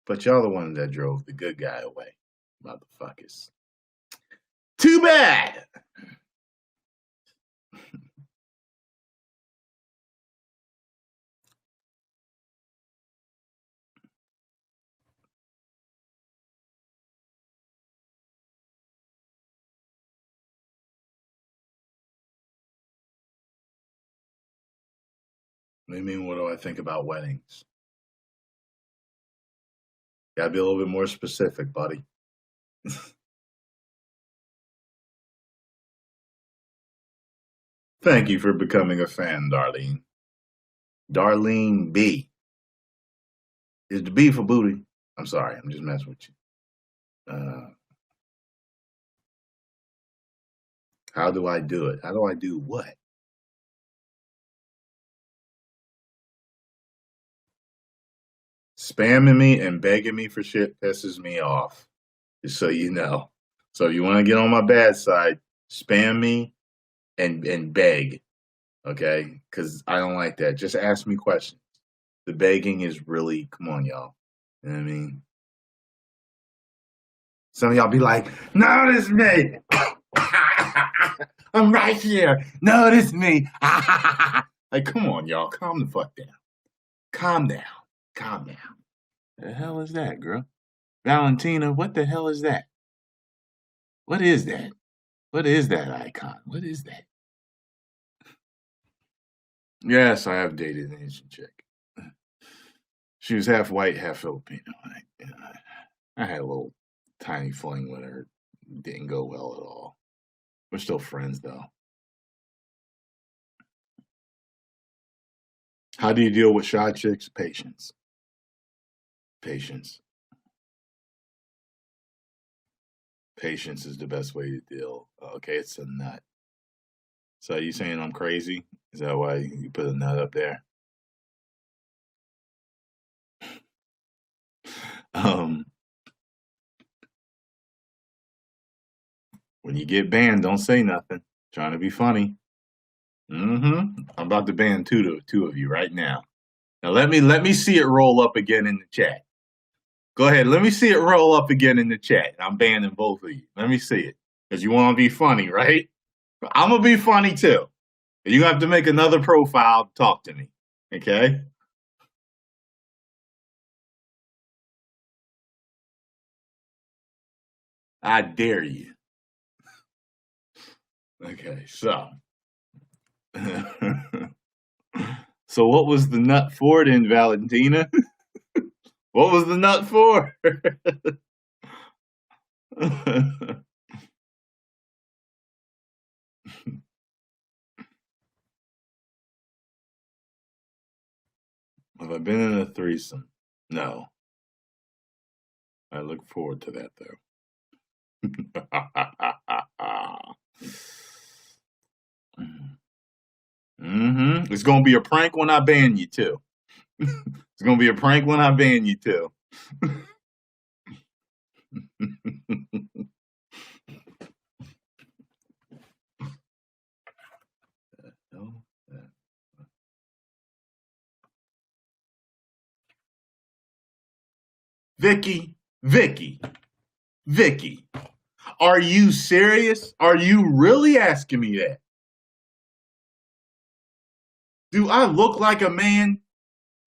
But y'all the ones that drove the good guy away, motherfuckers. Too bad. What do you mean, what do I think about weddings? Gotta be a little bit more specific, buddy. Thank you for becoming a fan, Darlene. Darlene B. Is the B for booty? I'm sorry, I'm just messing with you. How do I do it? How do I do what? Spamming me and begging me for shit pisses me off. Just so you know. So if you want to get on my bad side, spam me and beg. Okay? Because I don't like that. Just ask me questions. The begging is really, come on, y'all. You know what I mean? Some of y'all be like, notice me. I'm right here. Notice me. Like, come on, y'all. Calm the fuck down. Calm down. Calm down. The hell is that, girl? Valentina, what the hell is that? What is that? What is that icon? What is that? Yes, I have dated an Asian chick. She was half white, half Filipino. I had a little tiny fling with her. Didn't go well at all. We're still friends, though. How do you deal with shy chicks? Patience. Patience. Patience is the best way to deal. Okay, it's a nut. So are you saying I'm crazy? Is that why you put a nut up there? When you get banned, don't say nothing. Trying to be funny. I'm about to ban two of you right now. Now let me see it roll up again in the chat. Go ahead, let me see it roll up again in the chat. I'm banning both of you. Let me see it. Because you want to be funny, right? I'm gonna be funny too. You have to make another profile to talk to me. Okay? I dare you. Okay, so. So what was the nut for then, Valentina? What was the nut for? Have I been in a threesome? No. I look forward to that though. It's gonna be a prank when I ban you too. It's gonna be a prank when I ban you too. Vicky, are you serious? Are you really asking me that? Do I look like a man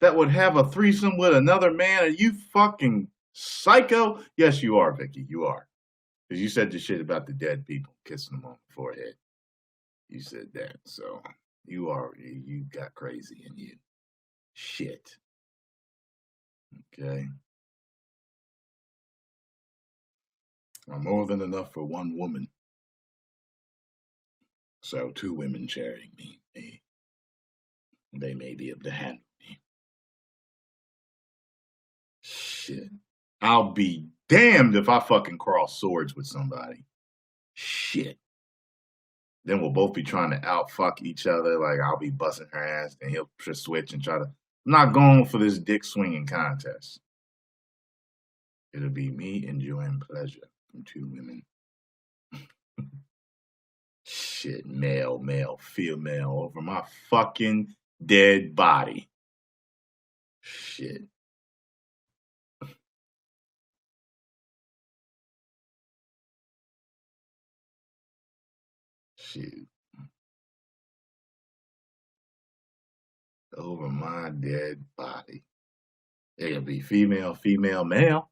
that would have a threesome with another man? Are you fucking psycho? Yes, you are, Vicky. You are. Because you said the shit about the dead people kissing them on the forehead. You said that. So you got crazy in you. Shit. Okay. I'm more than enough for one woman. So two women sharing me. They may be able to handle me. Shit. I'll be damned if I fucking cross swords with somebody. Shit. Then we'll both be trying to outfuck each other. Like I'll be busting her ass, and he'll just switch and try to. I'm not going for this dick swinging contest. It'll be me enjoying pleasure from two women. Shit, male, female over my fucking dead body. Shit. Shit. Over my dead body. It can be female, male.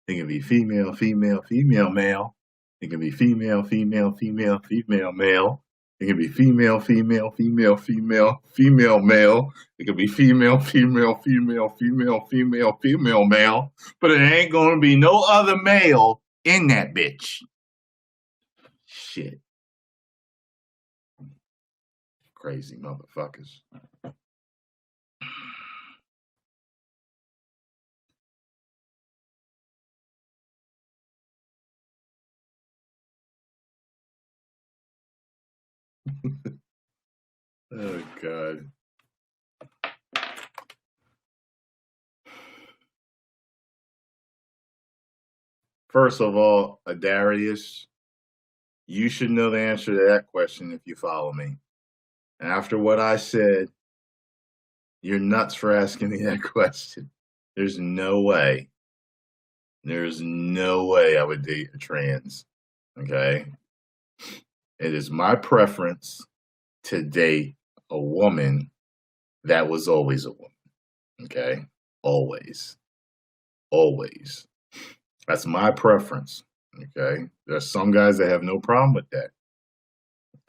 It can be female, male. It can be female, male. It can be female, male. It can be female, male. But it ain't gonna be no other male in that bitch. Shit. Crazy motherfuckers. Oh God. First of all, Darius, you should know the answer to that question if you follow me. After what I said, you're nuts for asking me that question. There's no way. There's no way I would date a trans. Okay. It is my preference to date a woman that was always a woman. Okay. Always. Always. That's my preference. Okay. There's some guys that have no problem with that.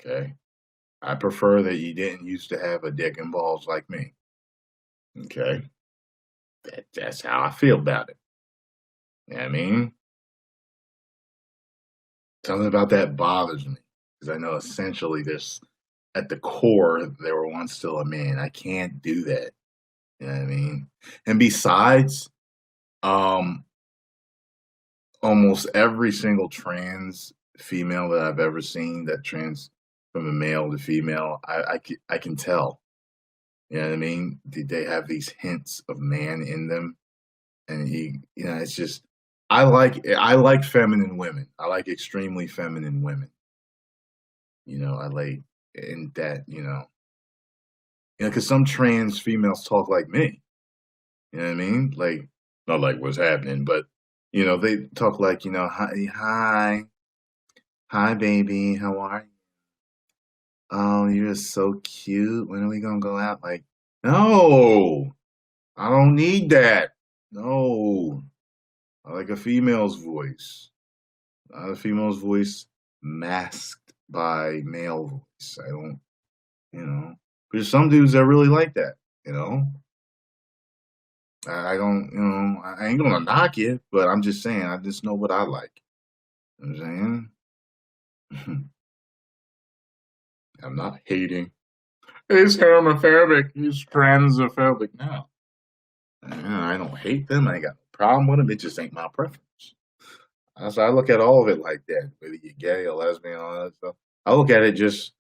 Okay. I prefer that you didn't used to have a dick and balls like me. Okay. That's how I feel about it. You know what I mean? Something about that bothers me because I know essentially this at the core they were once still a man. I can't do that. You know what I mean? And besides, um, almost every single trans female that I've ever seen that trans from a male to female, I can tell. You know what I mean? They have these hints of man in them, and it's just I like feminine women. I like extremely feminine women. I like in that because some trans females talk like me. You know what I mean? Like not like what's happening, but they talk like hi baby, how are you? Oh, you're so cute. When are we gonna go out? Like, no, I don't need that. No, I like a female's voice. Not a female's voice masked by male voice. I don't, you know. There's some dudes that really like that, you know. I don't, I ain't gonna knock it, but I'm just saying, I just know what I like. You know what I'm saying? I'm not hating. He's homophobic. He's transphobic. No. I don't hate them. I ain't got no problem with them. It just ain't my preference. So I look at all of it like that, whether you're gay or lesbian, all that stuff. I look at it just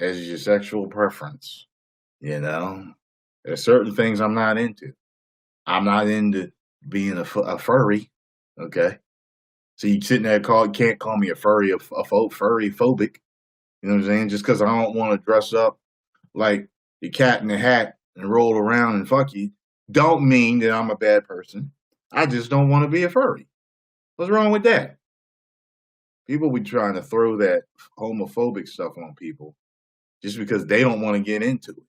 as your sexual preference. There's certain things I'm not into. I'm not into being a furry. Okay, so you sitting there can't call me a furry, furry phobic. You know what I'm saying? Just because I don't want to dress up like the cat in the hat and roll around and fuck you, don't mean that I'm a bad person. I just don't want to be a furry. What's wrong with that? People be trying to throw that homophobic stuff on people just because they don't want to get into it.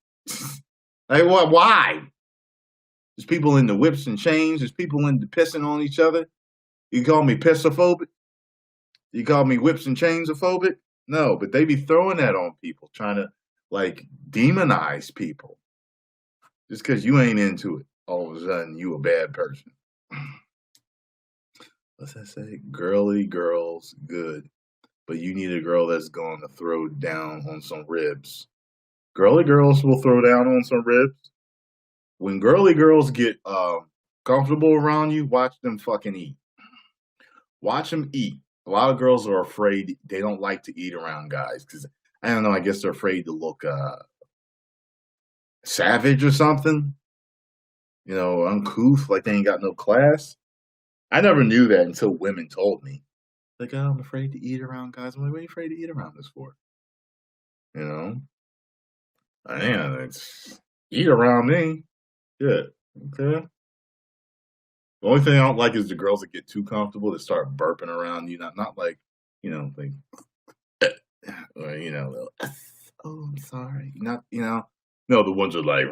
Like, what? Why? There's people into whips and chains. There's people into pissing on each other. You call me pissophobic? You call me whips and chains phobic? No, but they be throwing that on people, trying to like demonize people. Just because you ain't into it, all of a sudden you a bad person. What's that say? Girly girls, good. But you need a girl that's going to throw down on some ribs. Girly girls will throw down on some ribs. When girly girls get comfortable around you, watch them fucking eat. Watch them eat. A lot of girls are afraid. They don't like to eat around guys because I don't know. I guess they're afraid to look savage or something. Uncouth, like they ain't got no class. I never knew that until women told me. Like, oh, I'm afraid to eat around guys. I'm like, what are you afraid to eat around this for? You know? Man, it's eat around me. Good. Okay. The only thing I don't like is the girls that get too comfortable that start burping around you. Not like, like or oh, I'm sorry. Not, no, the ones that are like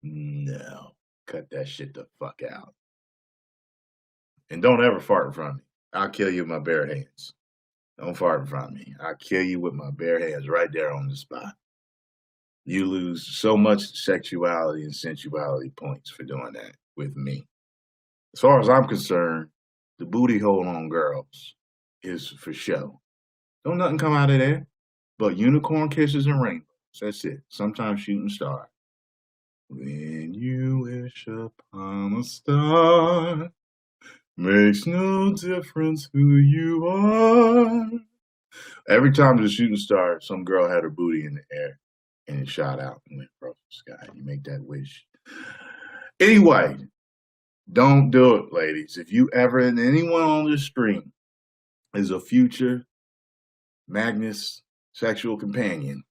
no. Cut that shit the fuck out. And don't ever fart in front of me. I'll kill you with my bare hands. Don't fart in front of me. I'll kill you with my bare hands right there on the spot. You lose so much sexuality and sensuality points for doing that with me. As far as I'm concerned, the booty hole on girls is for show. Don't nothing come out of there but unicorn kisses and rainbows. That's it. Sometimes shooting star. When you wish upon a star, Makes no difference who you are. Every time the shooting star, some girl had her booty in the air and it shot out and went across the sky. You make that wish. Anyway, don't do it, ladies. If you ever, and anyone on this stream is a future Magnus sexual companion,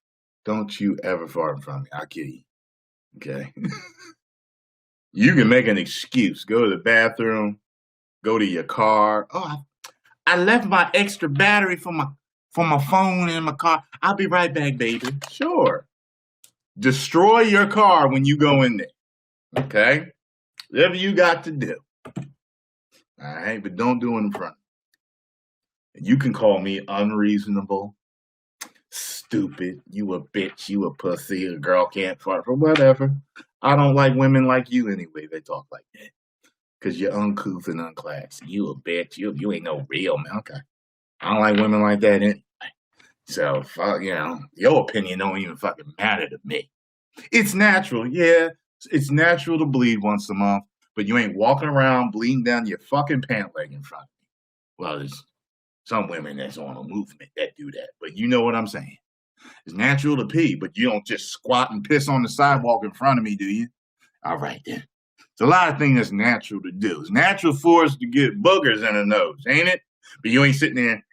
don't you ever fart in front of me. I'll kill you. Okay? You can make an excuse. Go to the bathroom, go to your car. Oh, I left my extra battery for my phone in my car. I'll be right back, baby. Sure. Destroy your car when you go in there. Okay? Whatever you got to do. All right? But don't do it in front. You can call me unreasonable, stupid, you a bitch, you a pussy, a girl can't fart, or whatever. I don't like women like you anyway. They talk like that. Because you're uncouth and unclassy. You a bitch. You ain't no real man. Okay. I don't like women like that anyway. So, your opinion don't even fucking matter to me. It's natural. Yeah, it's natural to bleed once a month, but you ain't walking around bleeding down your fucking pant leg in front of me. Well, there's some women that's on a movement that do that, but you know what I'm saying. It's natural to pee, but you don't just squat and piss on the sidewalk in front of me, do you? All right, then. It's a lot of things that's natural to do. It's natural for us to get boogers in the nose, ain't it? But you ain't sitting there.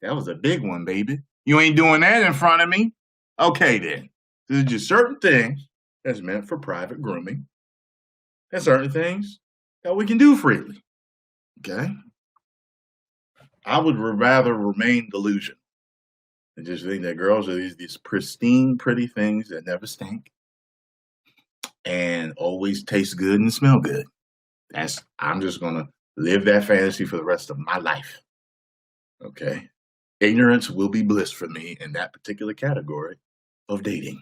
That was a big one, baby. You ain't doing that in front of me. Okay, then. There's just certain things that's meant for private grooming and certain things that we can do freely. Okay? I would rather remain delusional and just think that girls are these pristine, pretty things that never stink and always taste good and smell good. I'm just going to live that fantasy for the rest of my life. Okay? Ignorance will be bliss for me in that particular category of dating.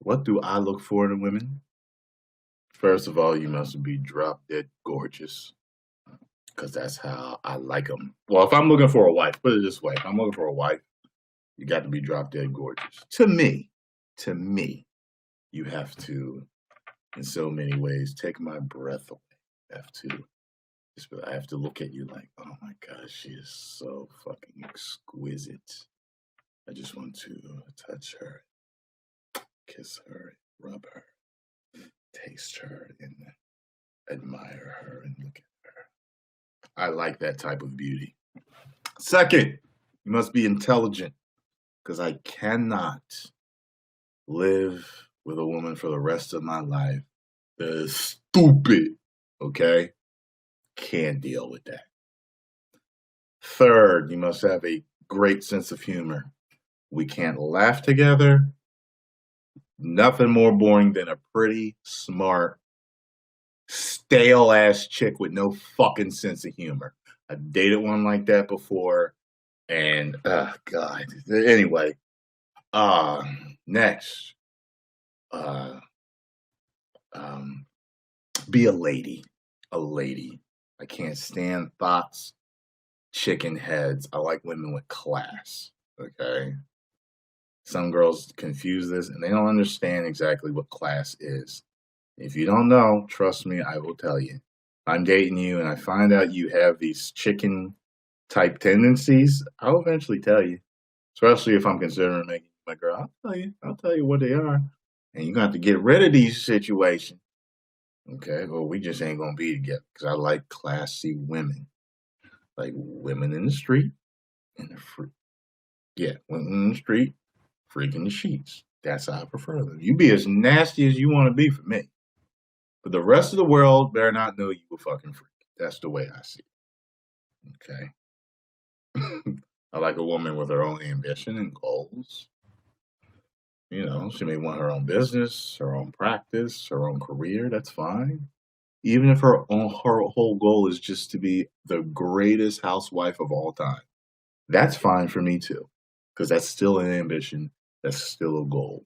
What do I look for in women? First of all, you must be drop dead gorgeous, because that's how I like them. Well, if I'm looking for a wife, put it this way: if I'm looking for a wife, you got to be drop dead gorgeous. To me, you have to, in so many ways, take my breath away. I have to look at you like, oh my gosh, she is so fucking exquisite. I just want to touch her, kiss her, rub her, taste her, and admire her and look at her. I like that type of beauty. Second, you must be intelligent, because I cannot live with a woman for the rest of my life that is stupid, okay? Can't deal with that. Third, you must have a great sense of humor. We can't laugh together. Nothing more boring than a pretty, smart, stale-ass chick with no fucking sense of humor. I dated one like that before, and, God. Anyway, next. Be a lady. A lady. I can't stand thoughts, chicken heads. I like women with class, okay? Some girls confuse this, and they don't understand exactly what class is. If you don't know, trust me, I will tell you. If I'm dating you and I find out you have these chicken-type tendencies, I'll eventually tell you, especially if I'm considering making you my girl. I'll tell you what they are, and you're going to have to get rid of these situations. Okay, well, we just ain't gonna be together, because I like classy women, like women in the street and the freak. Yeah, women in the street, freak in the sheets. That's how I prefer them. You be as nasty as you want to be for me, but the rest of the world better not know you a fucking freak. That's the way I see it. Okay. I like a woman with her own ambition and goals. You know, she may want her own business, her own practice, her own career. That's fine. Even if her whole goal is just to be the greatest housewife of all time, that's fine for me too, because that's still an ambition. That's still a goal.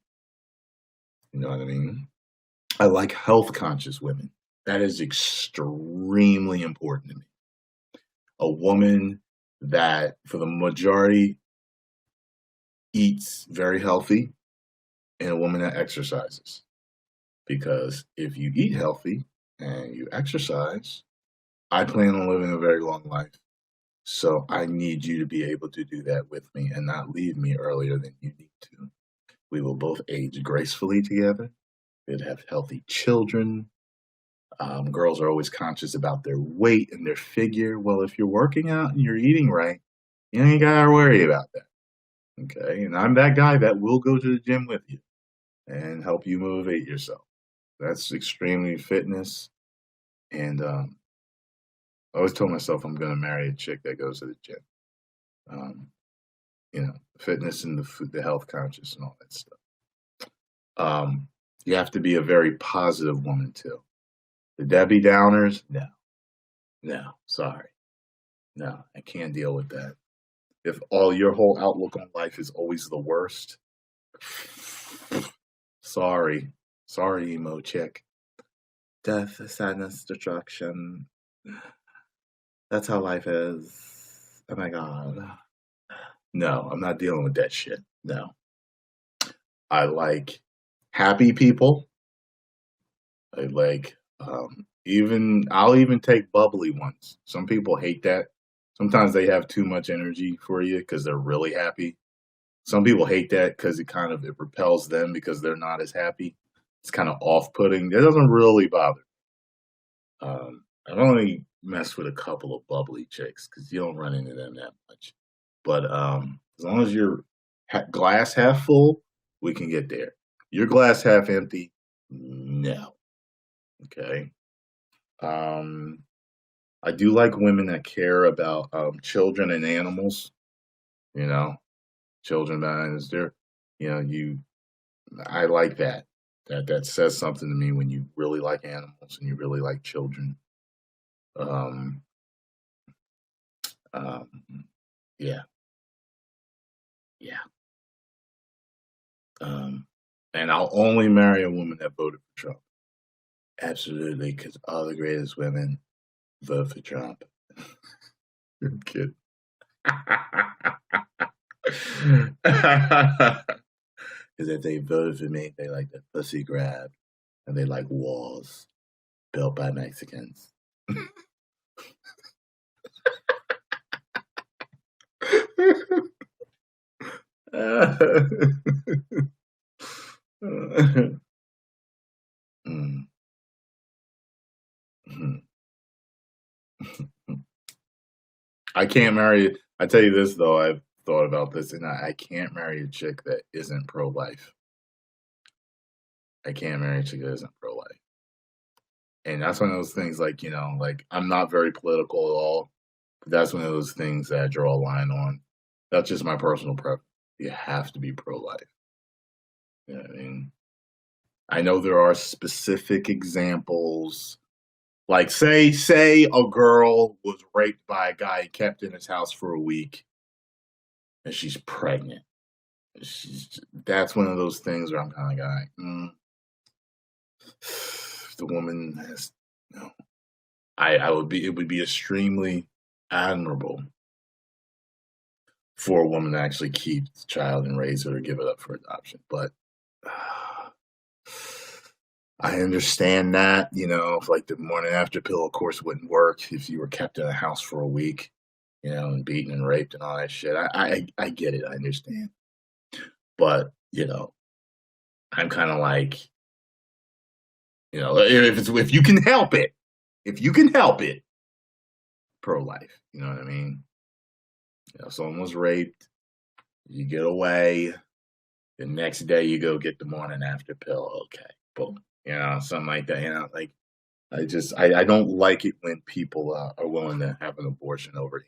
You know what I mean? I like health conscious women. That is extremely important to me. A woman that, for the majority eats very healthy and a woman that exercises. Because if you eat healthy and you exercise, I plan on living a very long life. So I need you to be able to do that with me and not leave me earlier than you need to. We will both age gracefully together. We'd have healthy children. Girls are always conscious about their weight and their figure. Well, if you're working out and you're eating right, you ain't gotta worry about that. Okay. And I'm that guy that will go to the gym with you and help you motivate yourself. That's extremely fitness. And I always told myself I'm going to marry a chick that goes to the gym. Um, fitness and the health conscious and all that stuff. You have to be a very positive woman too. The Debbie Downers, no, sorry, no, I can't deal with that. If your whole outlook on life is always the worst, sorry, emo chick. Death, sadness, destruction. That's how life is. Oh my god. No, I'm not dealing with that shit. No. I like happy people. I like I'll even take bubbly ones. Some people hate that. Sometimes they have too much energy for you because they're really happy. Some people hate that because it repels them because they're not as happy. It's kind of off-putting. It doesn't really bother me. I've only messed with a couple of bubbly chicks because you don't run into them that much. But as long as you're glass half full, we can get there. Your glass half empty, no. Okay. I do like women that care about children and animals. You know, children and I like that. That says something to me when you really like animals and you really like children. Um, um, yeah, yeah. And I'll only marry a woman that voted for Trump. Absolutely, because all the greatest women vote for Trump. I'm kidding. Because if they voted for me, they like the pussy grab and they like walls built by Mexicans. I can't marry. I tell you this though, I've thought about this, and I can't marry a chick that isn't pro-life. I can't marry a chick that isn't pro-life, and that's one of those things. Like like I'm not very political at all. But that's one of those things that I draw a line on. That's just my personal preference. You have to be pro-life. You know what I mean? I know there are specific examples. Like say a girl was raped by a guy kept in his house for a week and she's pregnant. That's one of those things where I'm kind of like, the woman has it would be extremely admirable for a woman to actually keep the child and raise it or give it up for adoption. But I understand that, if like the morning after pill, of course, wouldn't work if you were kept in a house for a week, and beaten and raped and all that shit. I get it. I understand. But, I'm kind of like, if you can help it, pro-life, you know what I mean? Someone was raped, you get away, the next day you go get the morning after pill. Okay, boom. Something like that. Like I don't like it when people are willing to have an abortion over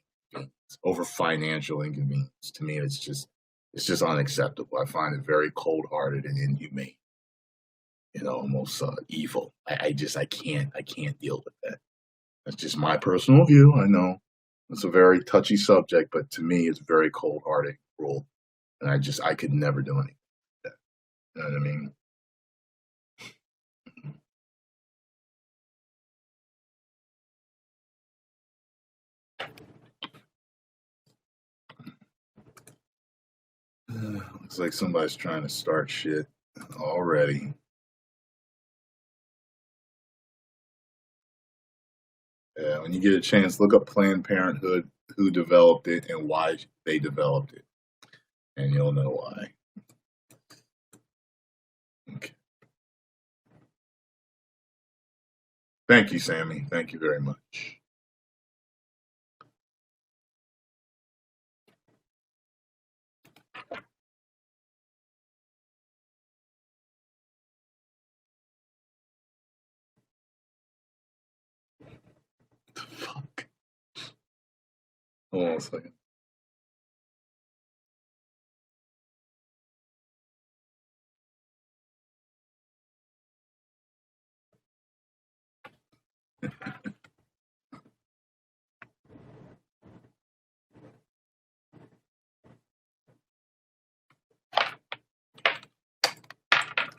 financial inconvenience. To me, it's just unacceptable. I find it very cold-hearted and inhumane. Almost evil. I can't deal with that. That's just my personal view. I know it's a very touchy subject, but to me, it's very cold-hearted, cruel, and I could never do anything like that. You know what I mean? Looks like somebody's trying to start shit already. Yeah, when you get a chance, look up Planned Parenthood, who developed it and why they developed it, and you'll know why. Okay. Thank you, Sammy. Thank you very much. The fuck? Hold on a second.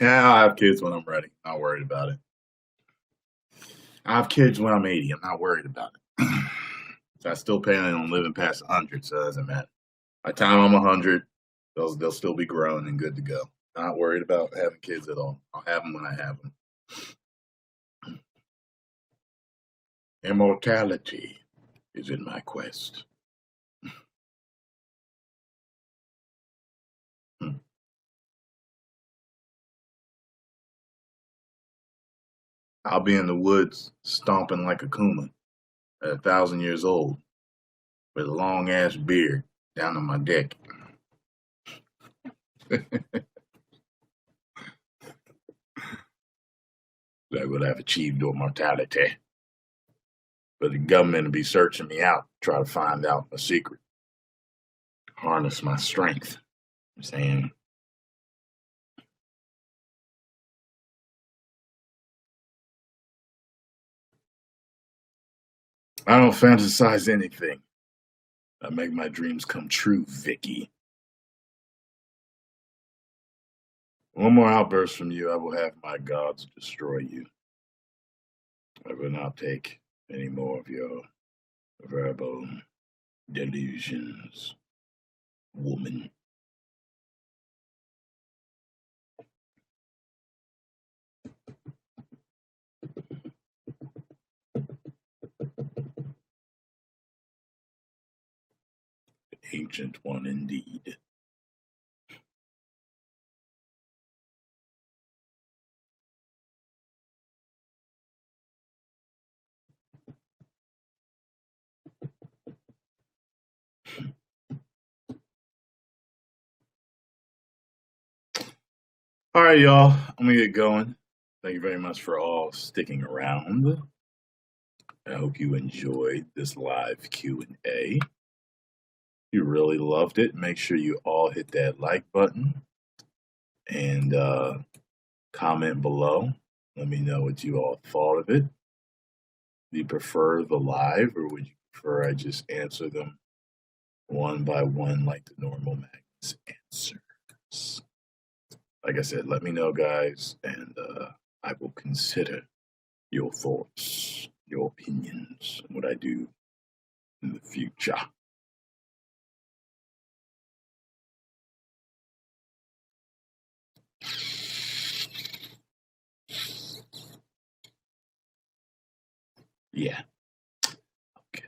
Yeah, I'll have kids when I'm ready. Not worried about it. I have kids when I'm 80. I'm not worried about it. So I still plan on living past 100, so it doesn't matter. By the time I'm 100, they'll still be grown and good to go. Not worried about having kids at all. I'll have them when I have them. Immortality is in my quest. I'll be in the woods stomping like a Kuma at 1,000 years old with a long ass beard down on my dick. I would have achieved immortality. But the government would be searching me out, try to find out my secret. Harness my strength. I'm saying. I don't fantasize anything. I make my dreams come true, Vicky. One more outburst from you, I will have my gods destroy you. I will not take any more of your verbal delusions, woman. Ancient one indeed. All right, y'all. I'm gonna get going. Thank you very much for all sticking around. I hope you enjoyed this live Q&A. If you really loved it, make sure you all hit that like button and comment below. Let me know what you all thought of it. Do you prefer the live, or would you prefer I just answer them one by one like the normal Magnus answers? Like I said, let me know, guys, and I will consider your thoughts, your opinions, and what I do in the future. Yeah. Okay.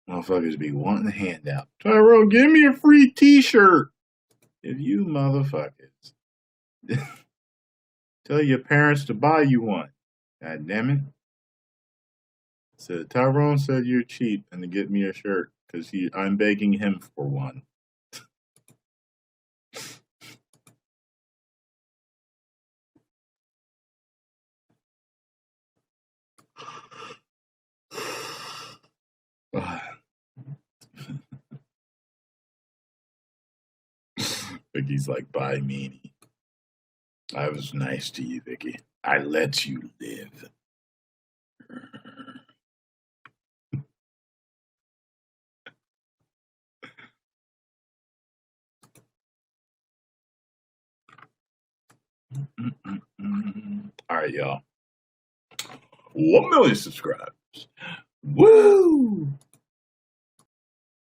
Motherfuckers be wanting a handout. Tyrone, give me a free t-shirt. If you motherfuckers tell your parents to buy you one. God damn it. So Tyrone said you're cheap and to get me a shirt because I'm begging him for one. Vicky's like, bye, meanie. I was nice to you, Vicky. I let you live. All right, y'all. 1 million subscribers. Woo!